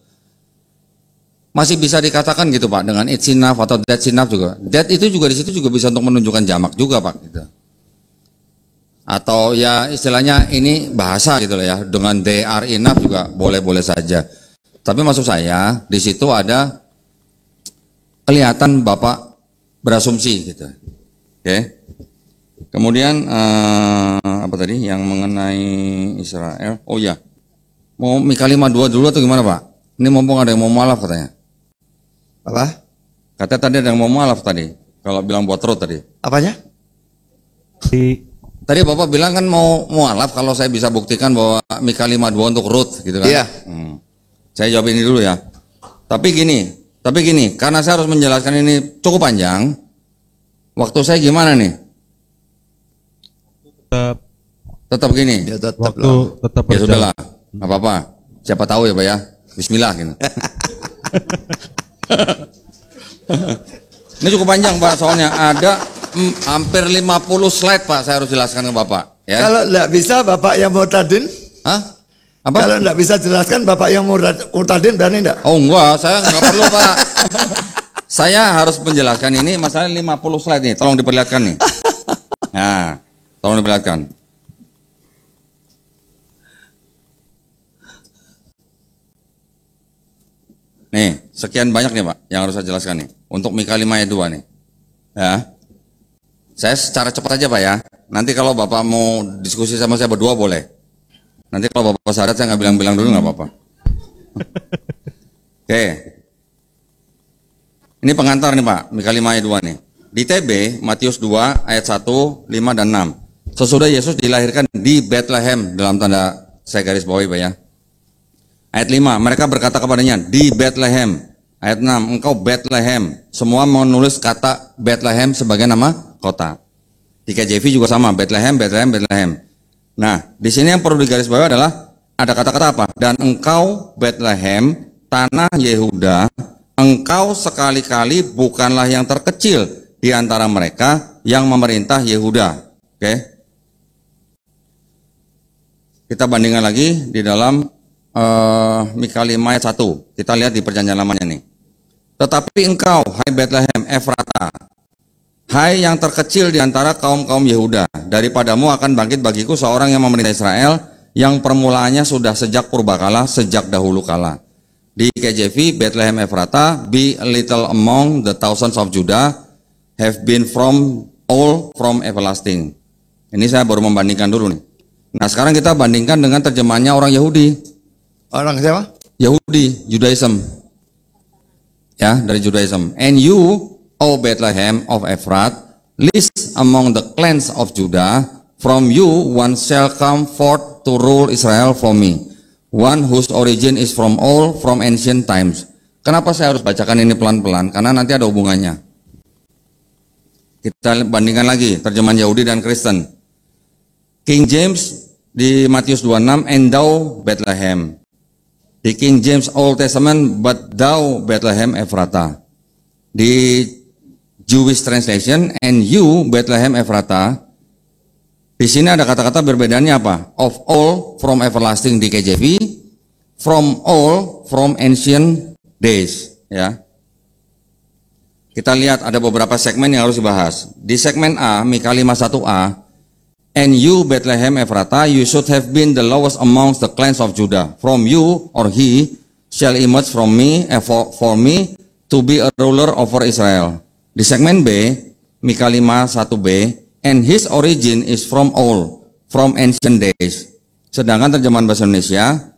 S1: Masih bisa dikatakan gitu Pak dengan it's enough atau that's enough juga. That itu juga di situ juga bisa untuk menunjukkan jamak juga Pak gitu. Atau ya istilahnya ini bahasa gitu lah ya, dengan they are enough juga boleh-boleh saja. Tapi maksud saya di situ ada kelihatan Bapak berasumsi gitu. Oke. Kemudian apa tadi yang mengenai Israel? Oh ya, mau Mika 52 dulu atau gimana Pak? Ini mumpung ada yang mau mualaf katanya.
S2: apa?
S1: Katanya tadi ada yang mau mualaf tadi. Kalau bilang buat road tadi.
S2: Apanya?
S1: Tadi Bapak bilang kan mau mualaf kalau saya bisa buktikan bahwa Mika 52 untuk road gitu kan?
S2: Iya.
S1: Saya jawab ini dulu ya. Tapi gini, karena saya harus menjelaskan ini cukup panjang. Waktu saya gimana nih? Tetap gini.
S2: Ya tetap
S3: Waktu
S2: lah.
S3: tetap
S1: Ya
S3: berjalan.
S1: sudahlah, nggak apa-apa. Siapa tahu ya Pak ya. Bismillah gitu. Ini cukup panjang Pak, soalnya ada hampir 50 slide Pak. Saya harus jelaskan ke Bapak. Ya.
S2: Kalau tidak bisa Bapak yang murtadin,
S1: Hah? Apa?
S2: kalau tidak bisa jelaskan Bapak yang murtadin berani tidak?
S1: Oh enggak, saya nggak perlu Pak. Saya harus menjelaskan ini masalah 50 slide nih. Tolong diperlihatkan nih. Nah, tolong diperlihatkan. Nih, sekian banyak nih Pak yang harus saya jelaskan nih. Untuk Mika 5 ayat 2 nih. Ya. Saya secara cepat aja Pak ya. Nanti kalau Bapak mau diskusi sama saya berdua boleh. Nanti kalau Bapak sadar saya nggak bilang-bilang dulu nggak apa-apa. Oke. Ini pengantar nih Pak, Mika 5 ayat 2 nih. Di TB, Matius 2 ayat 1, 5 dan 6. Sesudah Yesus dilahirkan di Bethlehem, dalam tanda saya garis bawahi Pak ya. Ayat 5, mereka berkata kepadanya, di Bethlehem. Ayat 6, engkau Bethlehem. Semua menulis kata Bethlehem sebagai nama kota. Di KJV juga sama, Bethlehem, Bethlehem, Bethlehem. Nah, di sini yang perlu digarisbawahi adalah ada kata-kata apa? Dan engkau Bethlehem, tanah Yehuda, engkau sekali-kali bukanlah yang terkecil di antara mereka yang memerintah Yehuda. Oke. Kita bandingkan lagi di dalam Mika 5 ayat 1. Kita lihat di perjanjian lamanya nih. Tetapi engkau, hai Bethlehem Efrata, hai yang terkecil di antara kaum-kaum Yehuda, daripadamu akan bangkit bagiku seorang yang memerintah Israel, yang permulaannya sudah sejak purbakala, sejak dahulu kala. Di KJV, Bethlehem Efrata, be a little among the thousands of Judah, have been from everlasting. Ini saya baru membandingkan dulu nih. Nah sekarang kita bandingkan dengan terjemahannya orang Yahudi.
S2: Orang siapa?
S1: Yahudi, Judaism. Ya, dari Judaism. And you, O Bethlehem of Ephrath, least among the clans of Judah, from you one shall come forth to rule Israel for me, one whose origin is from ancient times. Kenapa saya harus bacakan ini pelan-pelan? Karena nanti ada hubungannya. Kita bandingkan lagi terjemahan Yahudi dan Kristen. King James di Matius 26, and thou Bethlehem. Di King James Old Testament, but thou Bethlehem Ephratah. Di Jewish translation, and you Bethlehem Ephratah. Di sini ada kata-kata berbedaannya apa? Of all from everlasting di KJV, from all from ancient days. Ya. Kita lihat ada beberapa segmen yang harus dibahas. Di segmen A, Mika 51a, and you Bethlehem Ephratah, you should have been the lowest amongst the clans of Judah. From you or he shall emerge from me for me to be a ruler over Israel. Di segmen B, Mika 51b, and his origin is from ancient days. Sedangkan terjemahan bahasa Indonesia,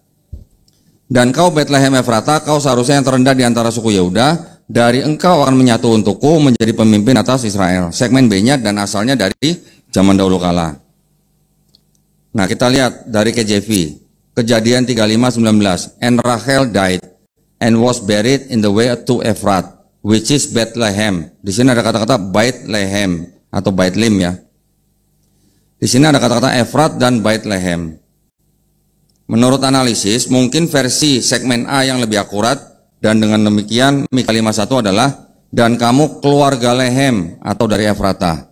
S1: dan kau Bethlehem Ephratah, kau seharusnya yang terendah di antara suku Yehuda, dari engkau akan menyatu untukku menjadi pemimpin atas Israel. Segmen B-nya dan asalnya dari zaman dahulu kala. Nah, kita lihat dari KJV, Kejadian 35:19, and Rachel died and was buried in the way to Ephrath, which is Bethlehem. Di sini ada kata-kata Bethlehem atau Bethlehem ya. Di sini ada kata-kata Ephrath dan Bethlehem. Menurut analisis, mungkin versi segmen A yang lebih akurat, dan dengan demikian Mika 51 adalah, dan kamu keluarga Lehem atau dari Ephratah.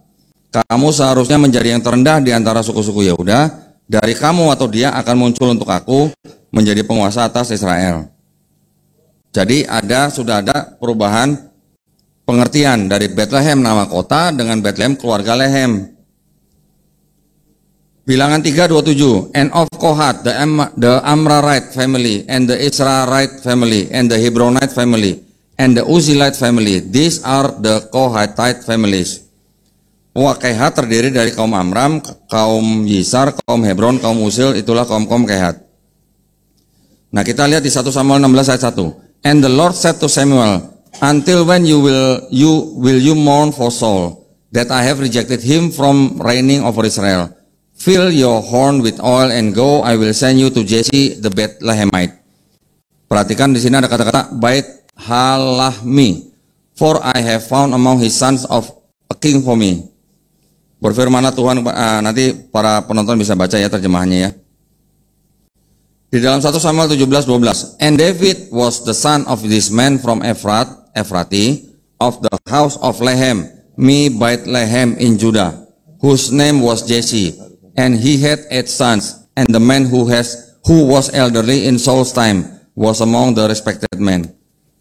S1: Kamu seharusnya menjadi yang terendah di antara suku-suku Yehuda. Dari kamu atau dia akan muncul untuk aku menjadi penguasa atas Israel. Jadi sudah ada perubahan pengertian dari Bethlehem nama kota dengan Bethlehem keluarga Lehem. Bilangan 3:27, and of Kohat, the Amrarite family, and the Israelite family, and the Hebronite family, and the Uzilite family. These are the Kohatite families. Kehat terdiri dari kaum Amram, kaum Yisar, kaum Hebron, kaum Uzil, itulah kaum-kaum Kehat. Nah, kita lihat di 1 Samuel 16 ayat 1. And the Lord said to Samuel, until when will you mourn for Saul, that I have rejected him from reigning over Israel? Fill your horn with oil and go, I will send you to Jesse the Bethlehemite. Perhatikan di sini ada kata-kata Bait Halahmi, for I have found among his sons of a king for me. Berfirmanlah Tuhan, nanti para penonton bisa baca ya terjemahannya ya. Di dalam 1 Samuel 17:12, and David was the son of this man from Ephrati, of the house of Lehem, me Bethlehem in Judah, whose name was Jesse, and he had 8 sons, and the man who was elderly in Saul's time was among the respected men.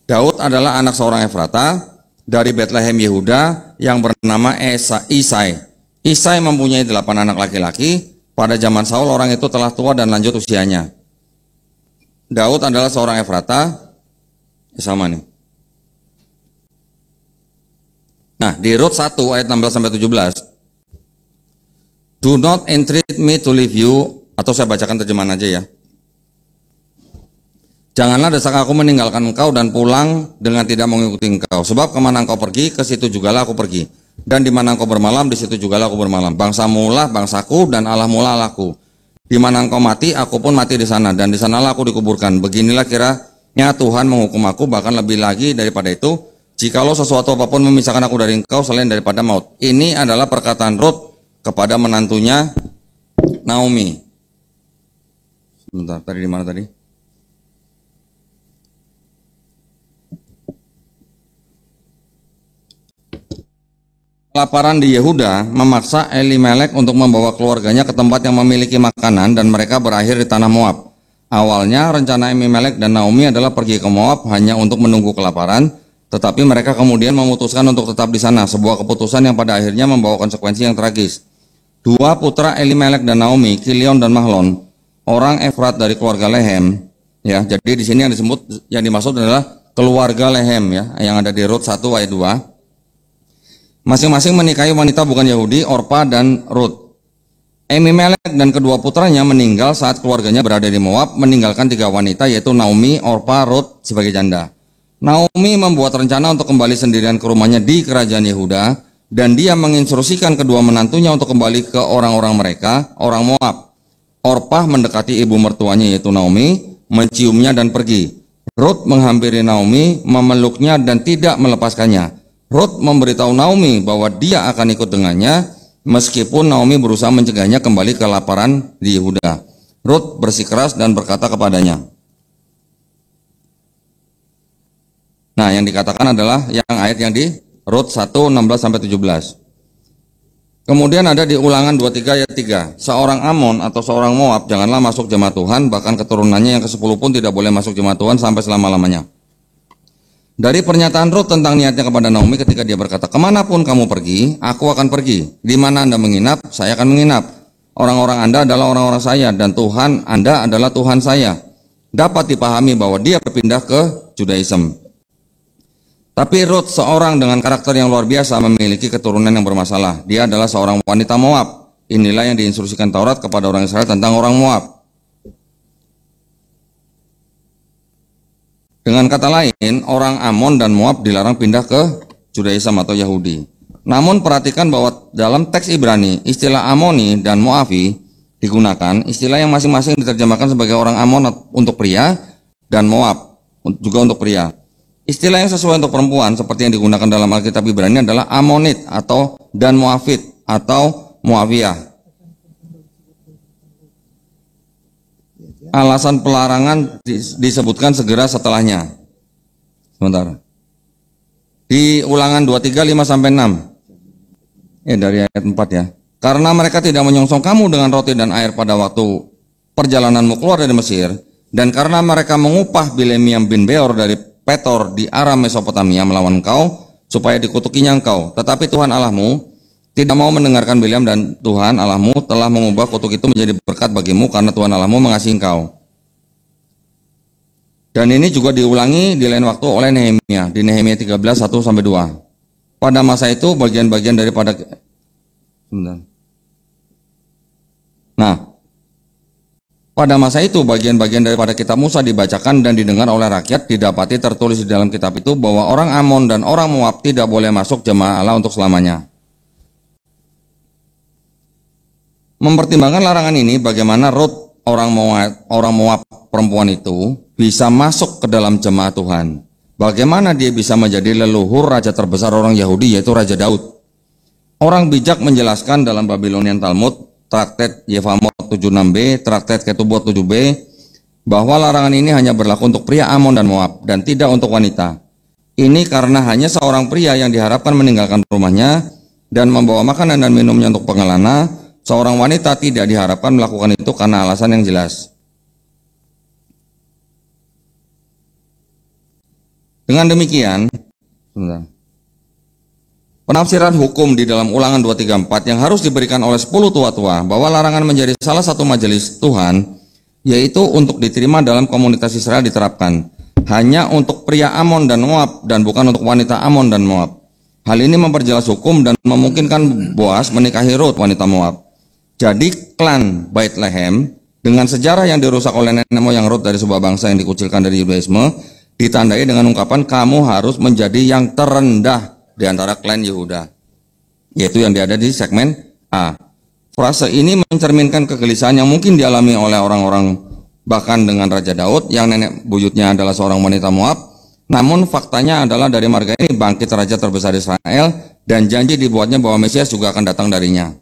S1: Daud adalah anak seorang Ephrata dari Bethlehem Yehuda yang bernama Isai. Isai mempunyai 8 anak laki-laki. Pada zaman Saul orang itu telah tua dan lanjut usianya. Daud adalah seorang Ephrata. Sama nih. Nah, di Rut 1 ayat 16-17. Do not entreat me to leave you, atau saya bacakan terjemahan aja ya. Janganlah desak aku meninggalkan engkau dan pulang dengan tidak mengikuti engkau. Sebab kemana engkau pergi, ke situ jugalah aku pergi. Dan di mana engkau bermalam, di situ jugalah aku bermalam. Bangsamu lah bangsaku dan Allahmu lah Allahku. Di mana engkau mati, aku pun mati di sana, dan di sanalah aku dikuburkan. Beginilah kiranya Tuhan menghukum aku, bahkan lebih lagi daripada itu, jikalau sesuatu apapun memisahkan aku dari engkau selain daripada maut. Ini adalah perkataan Rut kepada menantunya Naomi. Sebentar, tadi di mana tadi? Kelaparan di Yehuda memaksa Elimelek untuk membawa keluarganya ke tempat yang memiliki makanan, dan mereka berakhir di tanah Moab. Awalnya rencana Elimelek dan Naomi adalah pergi ke Moab hanya untuk menunggu kelaparan, tetapi mereka kemudian memutuskan untuk tetap di sana, sebuah keputusan yang pada akhirnya membawa konsekuensi yang tragis. 2 putra Elimelek dan Naomi, Kilion dan Mahlon, orang Efrat dari keluarga Lehem, ya. Jadi di sini yang dimaksud adalah keluarga Lehem ya, yang ada di Rut 1 ayat 2. Masing-masing menikahi wanita bukan Yahudi, Orpa dan Rut. Elimelek dan kedua putranya meninggal saat keluarganya berada di Moab, meninggalkan 3 wanita yaitu Naomi, Orpa, Rut sebagai janda. Naomi membuat rencana untuk kembali sendirian ke rumahnya di kerajaan Yehuda, dan dia menginstruksikan kedua menantunya untuk kembali ke orang-orang mereka, orang Moab. Orpah mendekati ibu mertuanya yaitu Naomi, menciumnya dan pergi. Rut menghampiri Naomi, memeluknya dan tidak melepaskannya. Rut memberitahu Naomi bahwa dia akan ikut dengannya, meskipun Naomi berusaha mencegahnya kembali ke kelaparan di Yehuda. Rut bersikeras dan berkata kepadanya. Nah, yang dikatakan adalah yang ayat yang di Rut 1:16-17. Kemudian ada di Ulangan 23 ayat 3. Seorang Amon atau seorang Moab janganlah masuk jemaat Tuhan, bahkan keturunannya yang ke-10 pun tidak boleh masuk jemaat Tuhan sampai selama-lamanya. Dari pernyataan Rut tentang niatnya kepada Naomi ketika dia berkata, kemanapun kamu pergi, aku akan pergi. Di mana Anda menginap, saya akan menginap. Orang-orang Anda adalah orang-orang saya, dan Tuhan Anda adalah Tuhan saya. Dapat dipahami bahwa dia berpindah ke Judaism. Tapi Rut, seorang dengan karakter yang luar biasa, memiliki keturunan yang bermasalah. Dia adalah seorang wanita Moab. Inilah yang diinstruksikan Taurat kepada orang Israel tentang orang Moab. Dengan kata lain, orang Amon dan Moab dilarang pindah ke Judaism atau Yahudi. Namun perhatikan bahwa dalam teks Ibrani, istilah Amoni dan Moabi digunakan, istilah yang masing-masing diterjemahkan sebagai orang Amon untuk pria dan Moab juga untuk pria. Istilah yang sesuai untuk perempuan seperti yang digunakan dalam Alkitab Ibrani adalah Amonit atau dan Moabit atau Moabiah. Alasan pelarangan disebutkan segera setelahnya. Sebentar. Di Ulangan 23 5-6. Dari ayat 4 ya. Karena mereka tidak menyongsong kamu dengan roti dan air pada waktu perjalananmu keluar dari Mesir, dan karena mereka mengupah Bilemiam bin Beor dari Petor di Aram Mesopotamia melawan engkau, supaya dikutukinya engkau. Tetapi Tuhan Allahmu tidak mau mendengarkan Bileam, dan Tuhan Allahmu telah mengubah kutuk itu menjadi berkat bagimu karena Tuhan Allahmu mengasihi engkau. Dan ini juga diulangi di lain waktu oleh Nehemia di Nehemia 13 1-2. Pada masa itu bagian-bagian daripada pada masa itu bagian-bagian daripada kitab Musa dibacakan dan didengar oleh rakyat. Didapati tertulis di dalam kitab itu bahwa orang Amon dan orang Moab tidak boleh masuk jemaah Allah untuk selamanya. Mempertimbangkan larangan ini, bagaimana Rut orang Moab perempuan itu bisa masuk ke dalam jemaah Tuhan? Bagaimana dia bisa menjadi leluhur raja terbesar orang Yahudi, yaitu Raja Daud? Orang bijak menjelaskan dalam Babylonian Talmud, Traktat Yevamot 76b, Traktat Ketubot 7b, bahwa larangan ini hanya berlaku untuk pria Amon dan Moab dan tidak untuk wanita. Ini karena hanya seorang pria yang diharapkan meninggalkan rumahnya dan membawa makanan dan minumnya untuk pengelana. Seorang wanita tidak diharapkan melakukan itu karena alasan yang jelas. Dengan demikian, penafsiran hukum di dalam Ulangan 234 yang harus diberikan oleh 10 tua-tua bahwa larangan menjadi salah satu majelis Tuhan, yaitu untuk diterima dalam komunitas Israel, diterapkan hanya untuk pria Amon dan Moab dan bukan untuk wanita Amon dan Moab. Hal ini memperjelas hukum dan memungkinkan Boas menikahi Rut, wanita Moab. Jadi klan Bethlehem dengan sejarah yang dirusak oleh nenek moyang Rut dari sebuah bangsa yang dikucilkan dari Yudaisme ditandai dengan ungkapan kamu harus menjadi yang terendah di antara klan Yehuda, yaitu yang ada di segmen A. Frase ini mencerminkan kegelisahan yang mungkin dialami oleh orang-orang bahkan dengan Raja Daud yang nenek buyutnya adalah seorang wanita Moab. Namun faktanya adalah dari marga ini bangkit raja terbesar Israel dan janji dibuatnya bahwa Mesias juga akan datang darinya.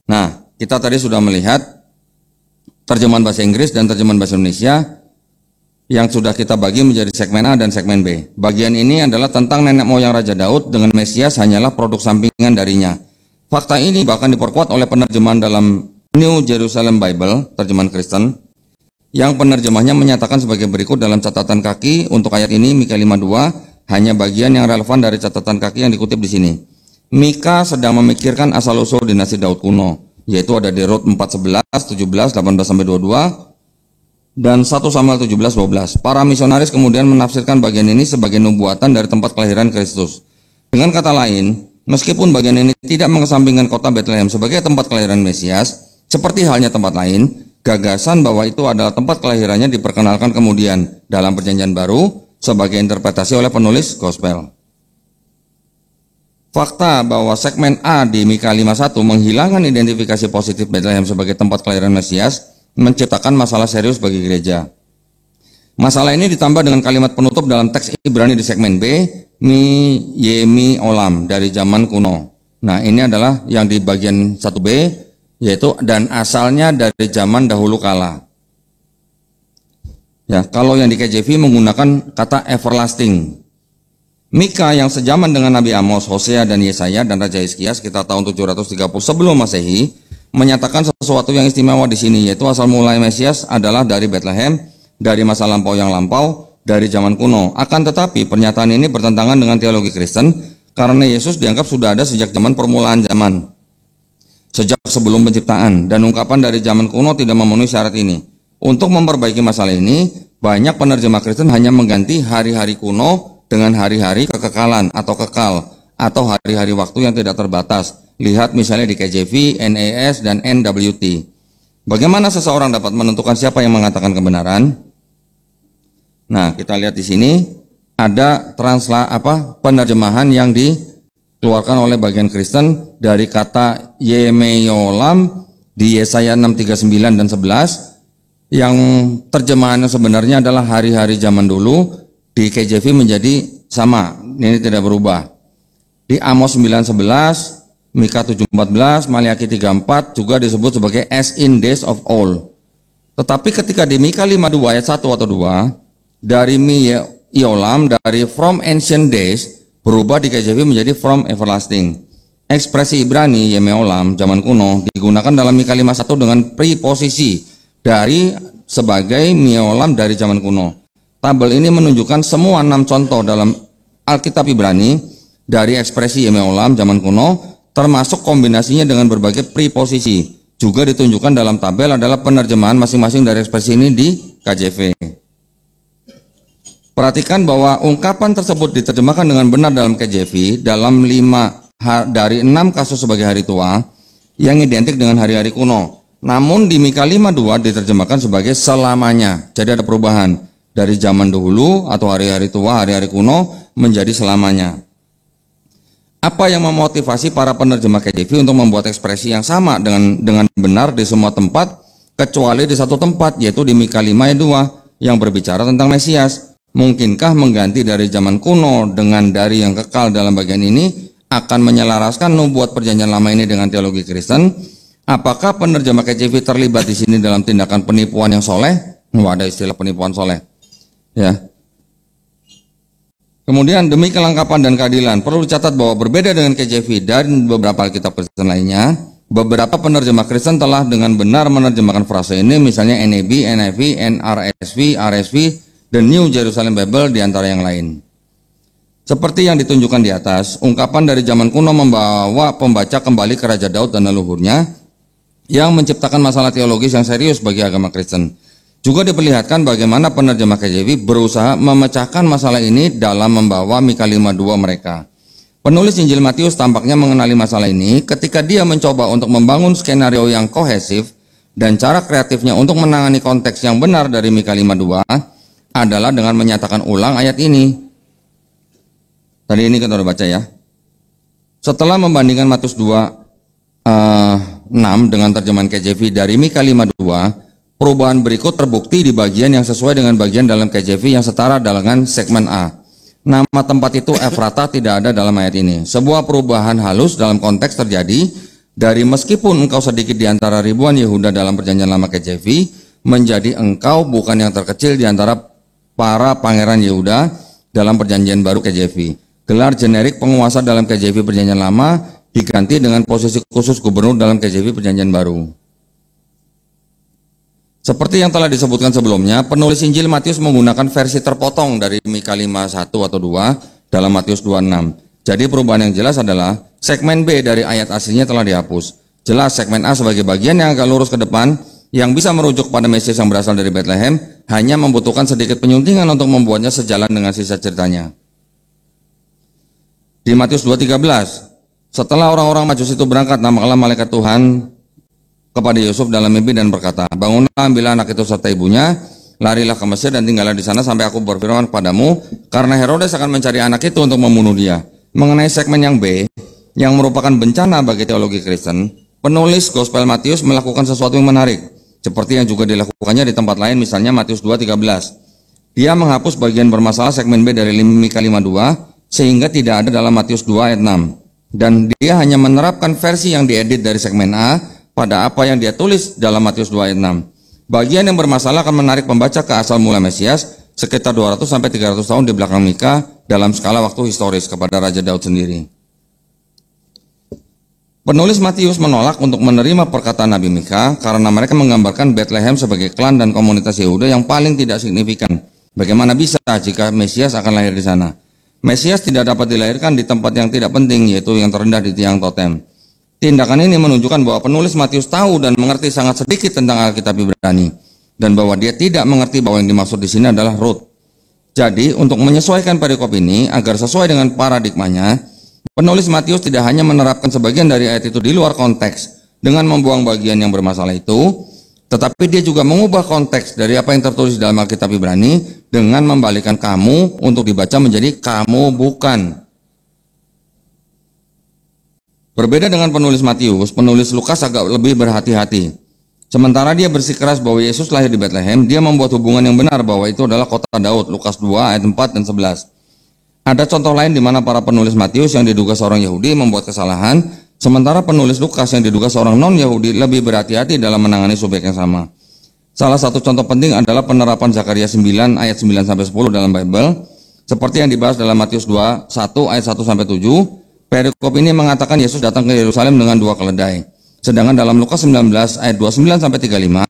S1: Nah, kita tadi sudah melihat terjemahan bahasa Inggris dan terjemahan bahasa Indonesia yang sudah kita bagi menjadi segmen A dan segmen B. Bagian ini adalah tentang nenek moyang Raja Daud dengan Mesias hanyalah produk sampingan darinya. Fakta ini bahkan diperkuat oleh penerjemahan dalam New Jerusalem Bible, terjemahan Kristen, yang penerjemahnya menyatakan sebagai berikut dalam catatan kaki untuk ayat ini, Mika 5:2, hanya bagian yang relevan dari catatan kaki yang dikutip di sini. Mika sedang memikirkan asal-usul dinasti Daud kuno, yaitu ada di Rut 4:11, 17, 18-22, dan 1 Samuel 17:12. Para misionaris kemudian menafsirkan bagian ini sebagai nubuatan dari tempat kelahiran Kristus. Dengan kata lain, Meskipun bagian ini tidak mengesampingkan kota Bethlehem sebagai tempat kelahiran Mesias, seperti halnya tempat lain, gagasan bahwa itu adalah tempat kelahirannya diperkenalkan kemudian dalam Perjanjian Baru sebagai interpretasi oleh penulis Gospel. Fakta bahwa segmen A di Mika 51 menghilangkan identifikasi positif Bethlehem sebagai tempat kelahiran Mesias menciptakan masalah serius bagi gereja. Masalah ini ditambah dengan kalimat penutup dalam teks Ibrani di segmen B, Mi Yemi Olam dari zaman kuno. Nah, ini adalah yang di bagian 1B, yaitu dan asalnya dari zaman dahulu kala. Ya, kalau yang di KJV menggunakan kata everlasting. Mika yang sejaman dengan Nabi Amos, Hosea dan Yesaya dan Raja Hizkia sekitar tahun 730 sebelum Masehi menyatakan sesuatu yang istimewa di sini, yaitu asal mulai Mesias adalah dari Bethlehem, dari masa lampau yang lampau, dari zaman kuno. Akan tetapi pernyataan ini bertentangan dengan teologi Kristen karena Yesus dianggap sudah ada sejak zaman permulaan zaman, sejak sebelum penciptaan, dan ungkapan dari zaman kuno tidak memenuhi syarat ini. Untuk memperbaiki masalah ini, banyak penerjemah Kristen hanya mengganti hari-hari kuno dengan hari-hari kekekalan atau kekal, atau hari-hari waktu yang tidak terbatas. Lihat misalnya di KJV, NAS, dan NWT. Bagaimana seseorang dapat menentukan siapa yang mengatakan kebenaran? Nah, kita lihat di sini ada penerjemahan yang dikeluarkan oleh bagian Kristen dari kata Yemeolam di Yesaya 6:39 dan 11, yang terjemahannya sebenarnya adalah hari-hari zaman dulu. Di KJV menjadi sama, ini tidak berubah. Di Amos 9:11, Mika 7:14, Maliaki 3:4 juga disebut sebagai as in days of old. Tetapi ketika di Mika 52 ayat 1 atau 2, dari Mi Yolam, dari from ancient days, berubah di KJV menjadi from everlasting. Ekspresi Ibrani Yemeolam zaman kuno digunakan dalam Mika 51 dengan preposisi dari sebagai Miolam dari zaman kuno. Tabel ini menunjukkan semua 6 contoh dalam Alkitab Ibrani dari ekspresi Yemeolam zaman kuno, termasuk kombinasinya dengan berbagai preposisi. Juga ditunjukkan dalam tabel adalah penerjemahan masing-masing dari ekspresi ini di KJV. Perhatikan bahwa ungkapan tersebut diterjemahkan dengan benar dalam KJV dalam 5 dari 6 kasus sebagai hari tua yang identik dengan hari-hari kuno. Namun di Mika 52 diterjemahkan sebagai selamanya. Jadi ada perubahan dari zaman dahulu atau hari-hari tua, hari-hari kuno menjadi selamanya. Apa yang memotivasi para penerjemah KJV untuk membuat ekspresi yang sama dengan benar di semua tempat kecuali di satu tempat, yaitu di Mika 5 ayat 2 yang berbicara tentang Mesias? Mungkinkah mengganti dari zaman kuno dengan dari yang kekal dalam bagian ini akan menyelaraskan nubuat Perjanjian Lama ini dengan teologi Kristen? Apakah penerjemah KJV terlibat di sini dalam tindakan penipuan yang soleh? Ada istilah penipuan soleh. Ya. Kemudian demi kelengkapan dan keadilan perlu dicatat bahwa berbeda dengan KJV dan beberapa Alkitab Kristen lainnya, beberapa penerjemah Kristen telah dengan benar menerjemahkan frase ini, misalnya NAB, NIV, NRSV, RSV, dan New Jerusalem Bible di antara yang lain. Seperti yang ditunjukkan di atas, ungkapan dari zaman kuno membawa pembaca kembali ke Raja Daud dan leluhurnya yang menciptakan masalah teologis yang serius bagi agama Kristen. Juga diperlihatkan bagaimana penerjemah KJV berusaha memecahkan masalah ini dalam membawa Mika 52 mereka. Penulis Injil Matius tampaknya mengenali masalah ini ketika dia mencoba untuk membangun skenario yang kohesif, dan cara kreatifnya untuk menangani konteks yang benar dari Mika 52 adalah dengan menyatakan ulang ayat ini. Tadi ini kita udah baca ya. Setelah membandingkan Matius 2:6 dengan terjemahan KJV dari Mika 52, perubahan berikut terbukti di bagian yang sesuai dengan bagian dalam KJV yang setara dengan segmen A. Nama tempat itu Efrata tidak ada dalam ayat ini. Sebuah perubahan halus dalam konteks terjadi dari meskipun engkau sedikit di antara ribuan Yehuda dalam Perjanjian Lama KJV menjadi engkau bukan yang terkecil di antara para pangeran Yehuda dalam Perjanjian Baru KJV. Gelar generik penguasa dalam KJV Perjanjian Lama diganti dengan posisi khusus gubernur dalam KJV Perjanjian Baru. Seperti yang telah disebutkan sebelumnya, penulis Injil Matius menggunakan versi terpotong dari Mika 5:1 atau 2 dalam Matius 2:6. Jadi perubahan yang jelas adalah segmen B dari ayat aslinya telah dihapus. Jelas segmen A sebagai bagian yang agak lurus ke depan yang bisa merujuk pada Mesias yang berasal dari Bethlehem hanya membutuhkan sedikit penyuntingan untuk membuatnya sejalan dengan sisa ceritanya. Di Matius 2:13, Setelah orang-orang Majus itu berangkat, namakalah malaikat Tuhan kepada Yusuf dalam mimpi dan berkata, bangunlah, ambillah anak itu serta ibunya, larilah ke Mesir dan tinggallah di sana sampai aku berfirman kepadamu, karena Herodes akan mencari anak itu untuk membunuh dia. Mengenai segmen yang B, yang merupakan bencana bagi teologi Kristen, penulis Gospel Matius melakukan sesuatu yang menarik, seperti yang juga dilakukannya di tempat lain, misalnya Matius 2:13. Dia menghapus bagian bermasalah segmen B dari Mika 5:2 sehingga tidak ada dalam Matius 2 ayat 6. Dan dia hanya menerapkan versi yang diedit dari segmen A pada apa yang dia tulis dalam Matius 2 ayat 6. Bagian yang bermasalah akan menarik pembaca ke asal mula Mesias sekitar 200 sampai 300 tahun di belakang Mika dalam skala waktu historis kepada Raja Daud sendiri. Penulis Matius menolak untuk menerima perkataan Nabi Mika karena mereka menggambarkan Bethlehem sebagai klan dan komunitas Yehuda yang paling tidak signifikan. Bagaimana bisa jika Mesias akan lahir di sana? Mesias tidak dapat dilahirkan di tempat yang tidak penting, yaitu yang terendah di tiang totem. Tindakan ini menunjukkan bahwa penulis Matius tahu dan mengerti sangat sedikit tentang Alkitab Ibrani, dan bahwa dia tidak mengerti bahwa yang dimaksud di sini adalah Rut. Jadi, untuk menyesuaikan perikop ini agar sesuai dengan paradigmanya, penulis Matius tidak hanya menerapkan sebagian dari ayat itu di luar konteks dengan membuang bagian yang bermasalah itu, tetapi dia juga mengubah konteks dari apa yang tertulis dalam Alkitab Ibrani dengan membalikkan kamu untuk dibaca menjadi kamu bukan. Berbeda dengan penulis Matius, penulis Lukas agak lebih berhati-hati. Sementara dia bersikeras bahwa Yesus lahir di Bethlehem, dia membuat hubungan yang benar bahwa itu adalah kota Daud, Lukas 2 ayat 4 dan 11. Ada contoh lain di mana para penulis Matius yang diduga seorang Yahudi membuat kesalahan, sementara penulis Lukas yang diduga seorang non-Yahudi lebih berhati-hati dalam menangani subjek yang sama. Salah satu contoh penting adalah penerapan Zakaria 9 ayat 9 sampai 10 dalam Bible, seperti yang dibahas dalam Matius 2 1 ayat 1 sampai 7. Perikop ini mengatakan Yesus datang ke Yerusalem dengan 2 keledai. Sedangkan dalam Lukas 19 ayat 29 sampai 35,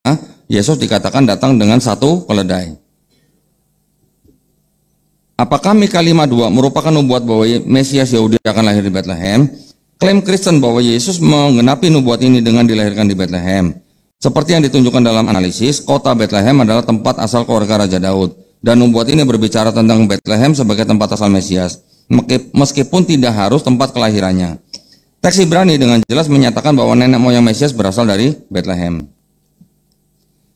S1: Yesus dikatakan datang dengan 1 keledai. Apakah Mika 5:2 merupakan nubuat bahwa Mesias Yahudi akan lahir di Bethlehem? Klaim Kristen bahwa Yesus menggenapi nubuat ini dengan dilahirkan di Bethlehem. Seperti yang ditunjukkan dalam analisis, kota Bethlehem adalah tempat asal keluarga Raja Daud, dan nubuat ini berbicara tentang Bethlehem sebagai tempat asal Mesias, meskipun tidak harus tempat kelahirannya. Teks Ibrani dengan jelas menyatakan bahwa nenek moyang Mesias berasal dari Bethlehem.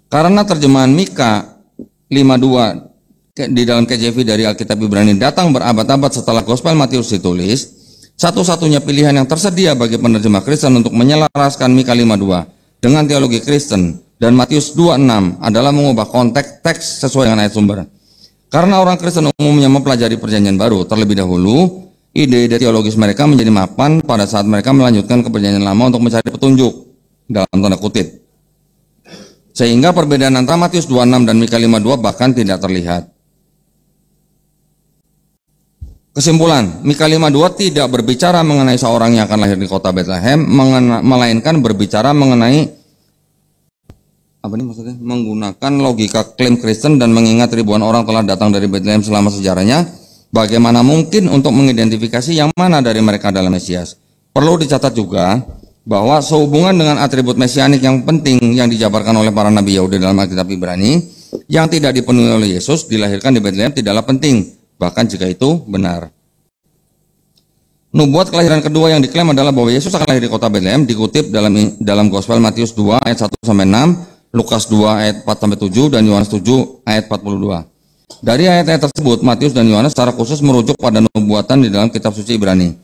S1: Karena terjemahan Mika 5:2 di dalam KJV dari Alkitab Ibrani datang berabad-abad setelah Gospel Matius ditulis, satu-satunya pilihan yang tersedia bagi penerjemah Kristen untuk menyelaraskan Mika 5:2 dengan teologi Kristen dan Matius 2:6 adalah mengubah konteks teks sesuai dengan ayat sumber. Karena orang Kristen umumnya mempelajari Perjanjian Baru terlebih dahulu, ide-ide teologis mereka menjadi mapan pada saat mereka melanjutkan ke Perjanjian Lama untuk mencari petunjuk dalam tanda kutip. Sehingga perbedaan antara Matius 2:6 dan Mika 5:2 bahkan tidak terlihat. Kesimpulan, Mika 5:2 tidak berbicara mengenai seorang yang akan lahir di kota Bethlehem, melainkan berbicara mengenai menggunakan logika klaim Kristen dan mengingat ribuan orang telah datang dari Bethlehem selama sejarahnya. Bagaimana mungkin untuk mengidentifikasi yang mana dari mereka adalah Mesias? Perlu dicatat juga bahwa sehubungan dengan atribut mesianik yang penting yang dijabarkan oleh para nabi Yahudi dalam Alkitab Ibrani, yang tidak dipenuhi oleh Yesus dilahirkan di Bethlehem tidaklah penting, bahkan jika itu benar. Nubuat kelahiran kedua yang diklaim adalah bahwa Yesus akan lahir di kota Bethlehem dikutip dalam Gospel Matius 2 ayat 1 sampai 6, Lukas 2 ayat 4 sampai 7 dan Yohanes 7 ayat 42. Dari ayat-ayat tersebut, Matius dan Yohanes secara khusus merujuk pada nubuatan di dalam kitab suci Ibrani.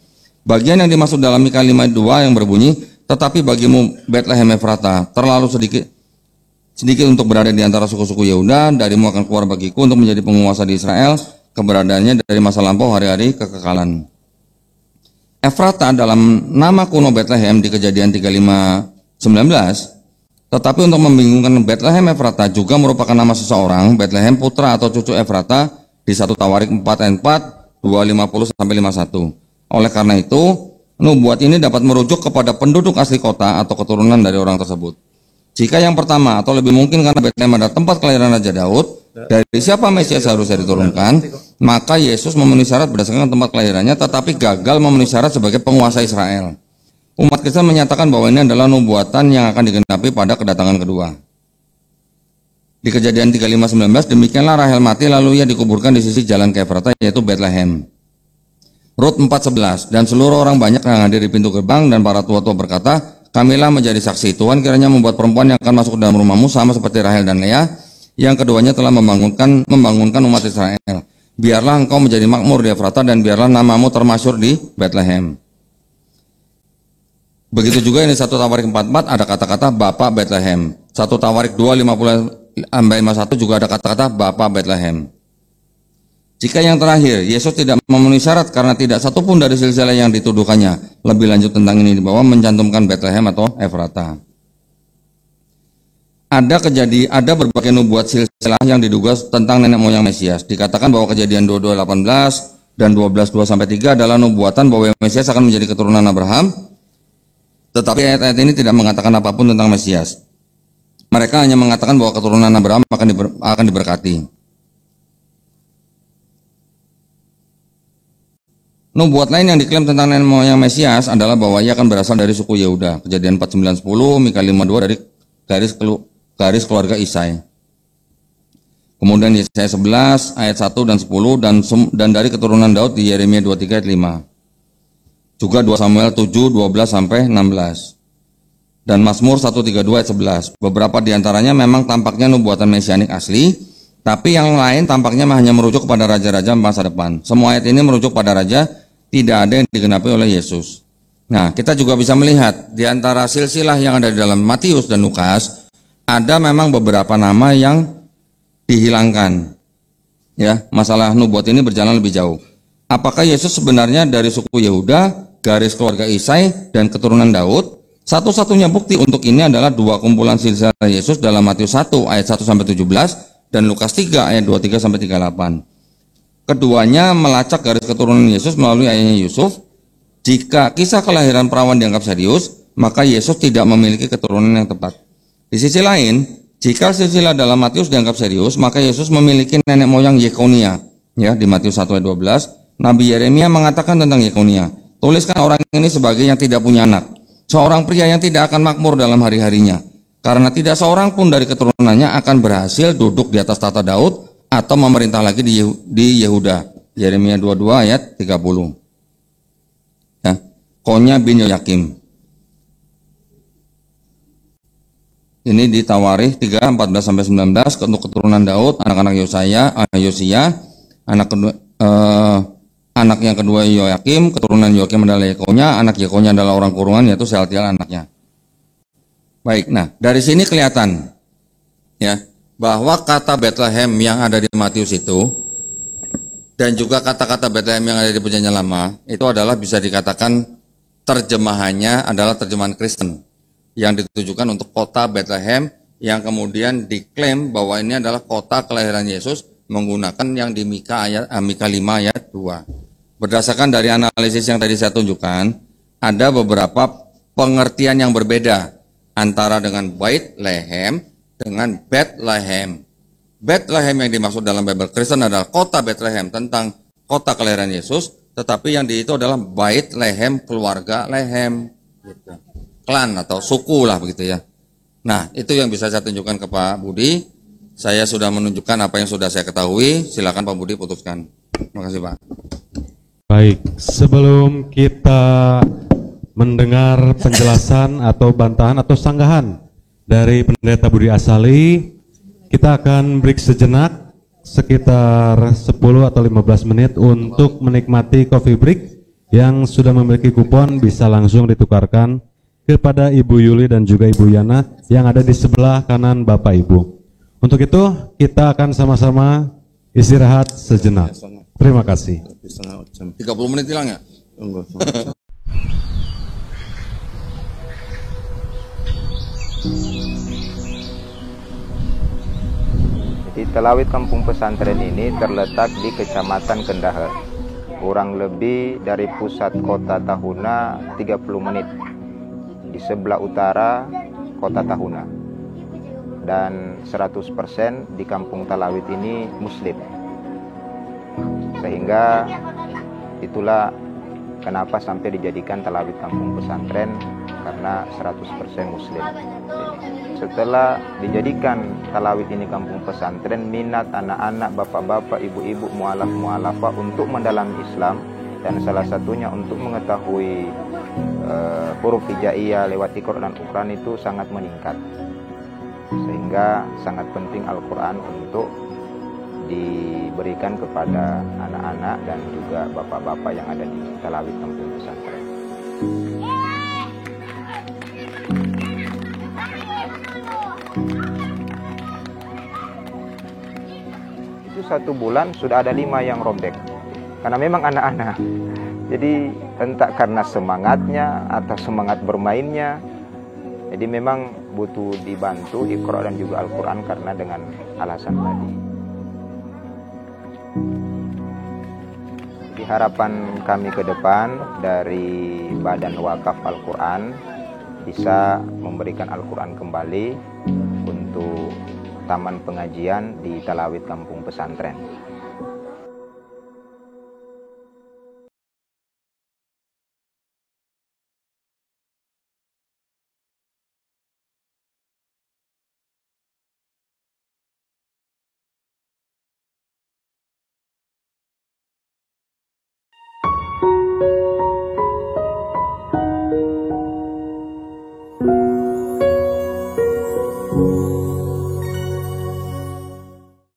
S1: Bagian yang dimaksud dalam Mika 5:2 yang berbunyi, tetapi bagimu Bethlehem Efrata, terlalu sedikit untuk berada di antara suku-suku Yehuda, darimu akan keluar bagiku untuk menjadi penguasa di Israel, keberadaannya dari masa lampau hari-hari kekekalan. Efrata dalam nama kuno Bethlehem di Kejadian 35:19, tetapi untuk membingungkan Bethlehem Efrata juga merupakan nama seseorang, Bethlehem putra atau cucu Efrata di 1 Tawarik 4 ayat 4, 250 sampai 51. Oleh karena itu, nubuat ini dapat merujuk kepada penduduk asli kota atau keturunan dari orang tersebut. Jika yang pertama atau lebih mungkin karena Bethlehem adalah tempat kelahiran Raja Daud, dari siapa Mesias harusnya diturunkan, maka Yesus memenuhi syarat berdasarkan tempat kelahirannya tetapi gagal memenuhi syarat sebagai penguasa Israel. Umat Kristen menyatakan bahwa ini adalah nubuatan yang akan digenapi pada kedatangan kedua. Di Kejadian 35:19, demikianlah Rahel mati lalu ia dikuburkan di sisi jalan ke Efrata, yaitu Bethlehem. Rut 4:11, dan seluruh orang banyak yang hadir di pintu gerbang dan para tua-tua berkata, kamilah menjadi saksi. Tuhan kiranya membuat perempuan yang akan masuk dalam rumahmu sama seperti Rahel dan Lea, yang keduanya telah membangunkan umat Israel. Biarlah engkau menjadi makmur di Efrata dan biarlah namamu termasyhur di Bethlehem. Begitu juga ini 1 Tawarik 44 ada kata-kata Bapa Bethlehem. 1 Tawarik 2:50-51 juga ada kata-kata Bapa Bethlehem. Jika yang terakhir, Yesus tidak memenuhi syarat karena tidak satupun dari silsilah yang dituduhkannya. Lebih lanjut tentang ini di bawah mencantumkan Bethlehem atau Efrata. Ada berbagai nubuat silsilah yang diduga tentang nenek moyang Mesias. Dikatakan bahwa Kejadian 22:18 dan 12:2-3 adalah nubuatan bahwa Mesias akan menjadi keturunan Abraham. Tetapi ayat-ayat ini tidak mengatakan apapun tentang Mesias. Mereka hanya mengatakan bahwa keturunan Abraham akan diberkati. Nubuat lain yang diklaim tentang nenek moyang Mesias adalah bahwa ia akan berasal dari suku Yehuda. Kejadian 4:9-10, Mika 5:2 dari garis keluarga Isai. Kemudian Yesaya 11 ayat 1 dan 10 dan dari keturunan Daud di Yeremia 23 ayat 5. Juga 2 Samuel 7:12-16. Dan Mazmur 132 ayat 11. Beberapa di antaranya memang tampaknya nubuatan mesianik asli, tapi yang lain tampaknya hanya merujuk kepada raja-raja masa depan. Semua ayat ini merujuk pada raja, tidak ada yang digenapi oleh Yesus. Nah, kita juga bisa melihat di antara silsilah yang ada di dalam Matius dan Lukas, ada memang beberapa nama yang dihilangkan. Ya, masalah nubuat ini berjalan lebih jauh. Apakah Yesus sebenarnya dari suku Yehuda, garis keluarga Isai, dan keturunan Daud? Satu-satunya bukti untuk ini adalah dua kumpulan silsilah Yesus dalam Matius 1 ayat 1-17 dan Lukas 3 ayat 23-38. Keduanya melacak garis keturunan Yesus melalui ayahnya Yusuf. Jika kisah kelahiran perawan dianggap serius, maka Yesus tidak memiliki keturunan yang tepat. Di sisi lain, jika silsilah dalam Matius dianggap serius, maka Yesus memiliki nenek moyang Yekonia. Ya, di Matius 1 ayat 12, Nabi Yeremia mengatakan tentang Yekonia, tuliskan orang ini sebagai yang tidak punya anak, seorang pria yang tidak akan makmur dalam hari-harinya, karena tidak seorang pun dari keturunannya akan berhasil duduk di atas tahta Daud atau memerintah lagi di Yehuda. Yeremia 22 ayat 30. Ya, Konya bin Yoyakim. Ini di Tawarikh 3 14-19 untuk keturunan Daud, anak-anak Yosia, anak yang kedua Yoyakim, keturunan Yoyakim adalah Yekonya, anak Yekonya adalah orang kurungan yaitu Sealtiel anaknya. Baik, nah dari sini kelihatan ya bahwa kata Bethlehem yang ada di Matius itu dan juga kata-kata Bethlehem yang ada di Perjanjian Lama itu adalah bisa dikatakan terjemahannya adalah terjemahan Kristen yang ditujukan untuk kota Bethlehem yang kemudian diklaim bahwa ini adalah kota kelahiran Yesus menggunakan yang di Mika 5 ayat 2. Berdasarkan dari analisis yang tadi saya tunjukkan, ada beberapa pengertian yang berbeda antara dengan Bethlehem dengan Bethlehem. Bethlehem yang dimaksud dalam Bible Kristen adalah kota Bethlehem tentang kota kelahiran Yesus, tetapi yang itu adalah Bethlehem keluarga Lehem, gitu. Klan atau suku lah begitu ya. Nah itu yang bisa saya tunjukkan ke Pak Budi. Saya sudah menunjukkan apa yang sudah saya ketahui. Silakan Pak Budi putuskan. Terima kasih Pak.
S3: Baik, sebelum kita mendengar penjelasan atau bantahan atau sanggahan dari Pendeta Budi Asali, kita akan break sejenak sekitar 10 atau 15 menit untuk menikmati coffee break. Yang sudah memiliki kupon bisa langsung ditukarkan kepada Ibu Yuli dan juga Ibu Yana yang ada di sebelah kanan Bapak Ibu. Untuk itu kita akan sama-sama istirahat sejenak. Terima kasih.
S1: 30 menit hilang ya?
S6: Di Telawit Kampung Pesantren ini terletak di Kecamatan Kendahar, kurang lebih dari pusat kota Tahuna 30 menit, di sebelah utara kota Tahuna. Dan 100% di Kampung Telawit ini Muslim. Sehingga itulah kenapa sampai dijadikan Telawit Kampung Pesantren, karena 100% Muslim. Setelah dijadikan Telawit ini kampung pesantren, minat anak-anak, bapak-bapak, ibu-ibu, mu'alaf-mu'alafah untuk mendalami Islam dan salah satunya untuk mengetahui huruf hijaiyah lewat Iqra dan Ukran itu sangat meningkat, sehingga sangat penting Al-Quran untuk diberikan kepada anak-anak dan juga bapak-bapak yang ada di Talawit Kampung Pesantren. Itu 1 bulan sudah ada 5 yang robek, karena memang anak-anak. Jadi entah karena semangatnya atau semangat bermainnya, jadi memang butuh dibantu Iqra dan juga Al-Quran karena dengan alasan tadi. Di harapan kami ke depan dari Badan Wakaf Al-Quran bisa memberikan Al-Quran kembali untuk taman pengajian di Talawit Kampung Pesantren.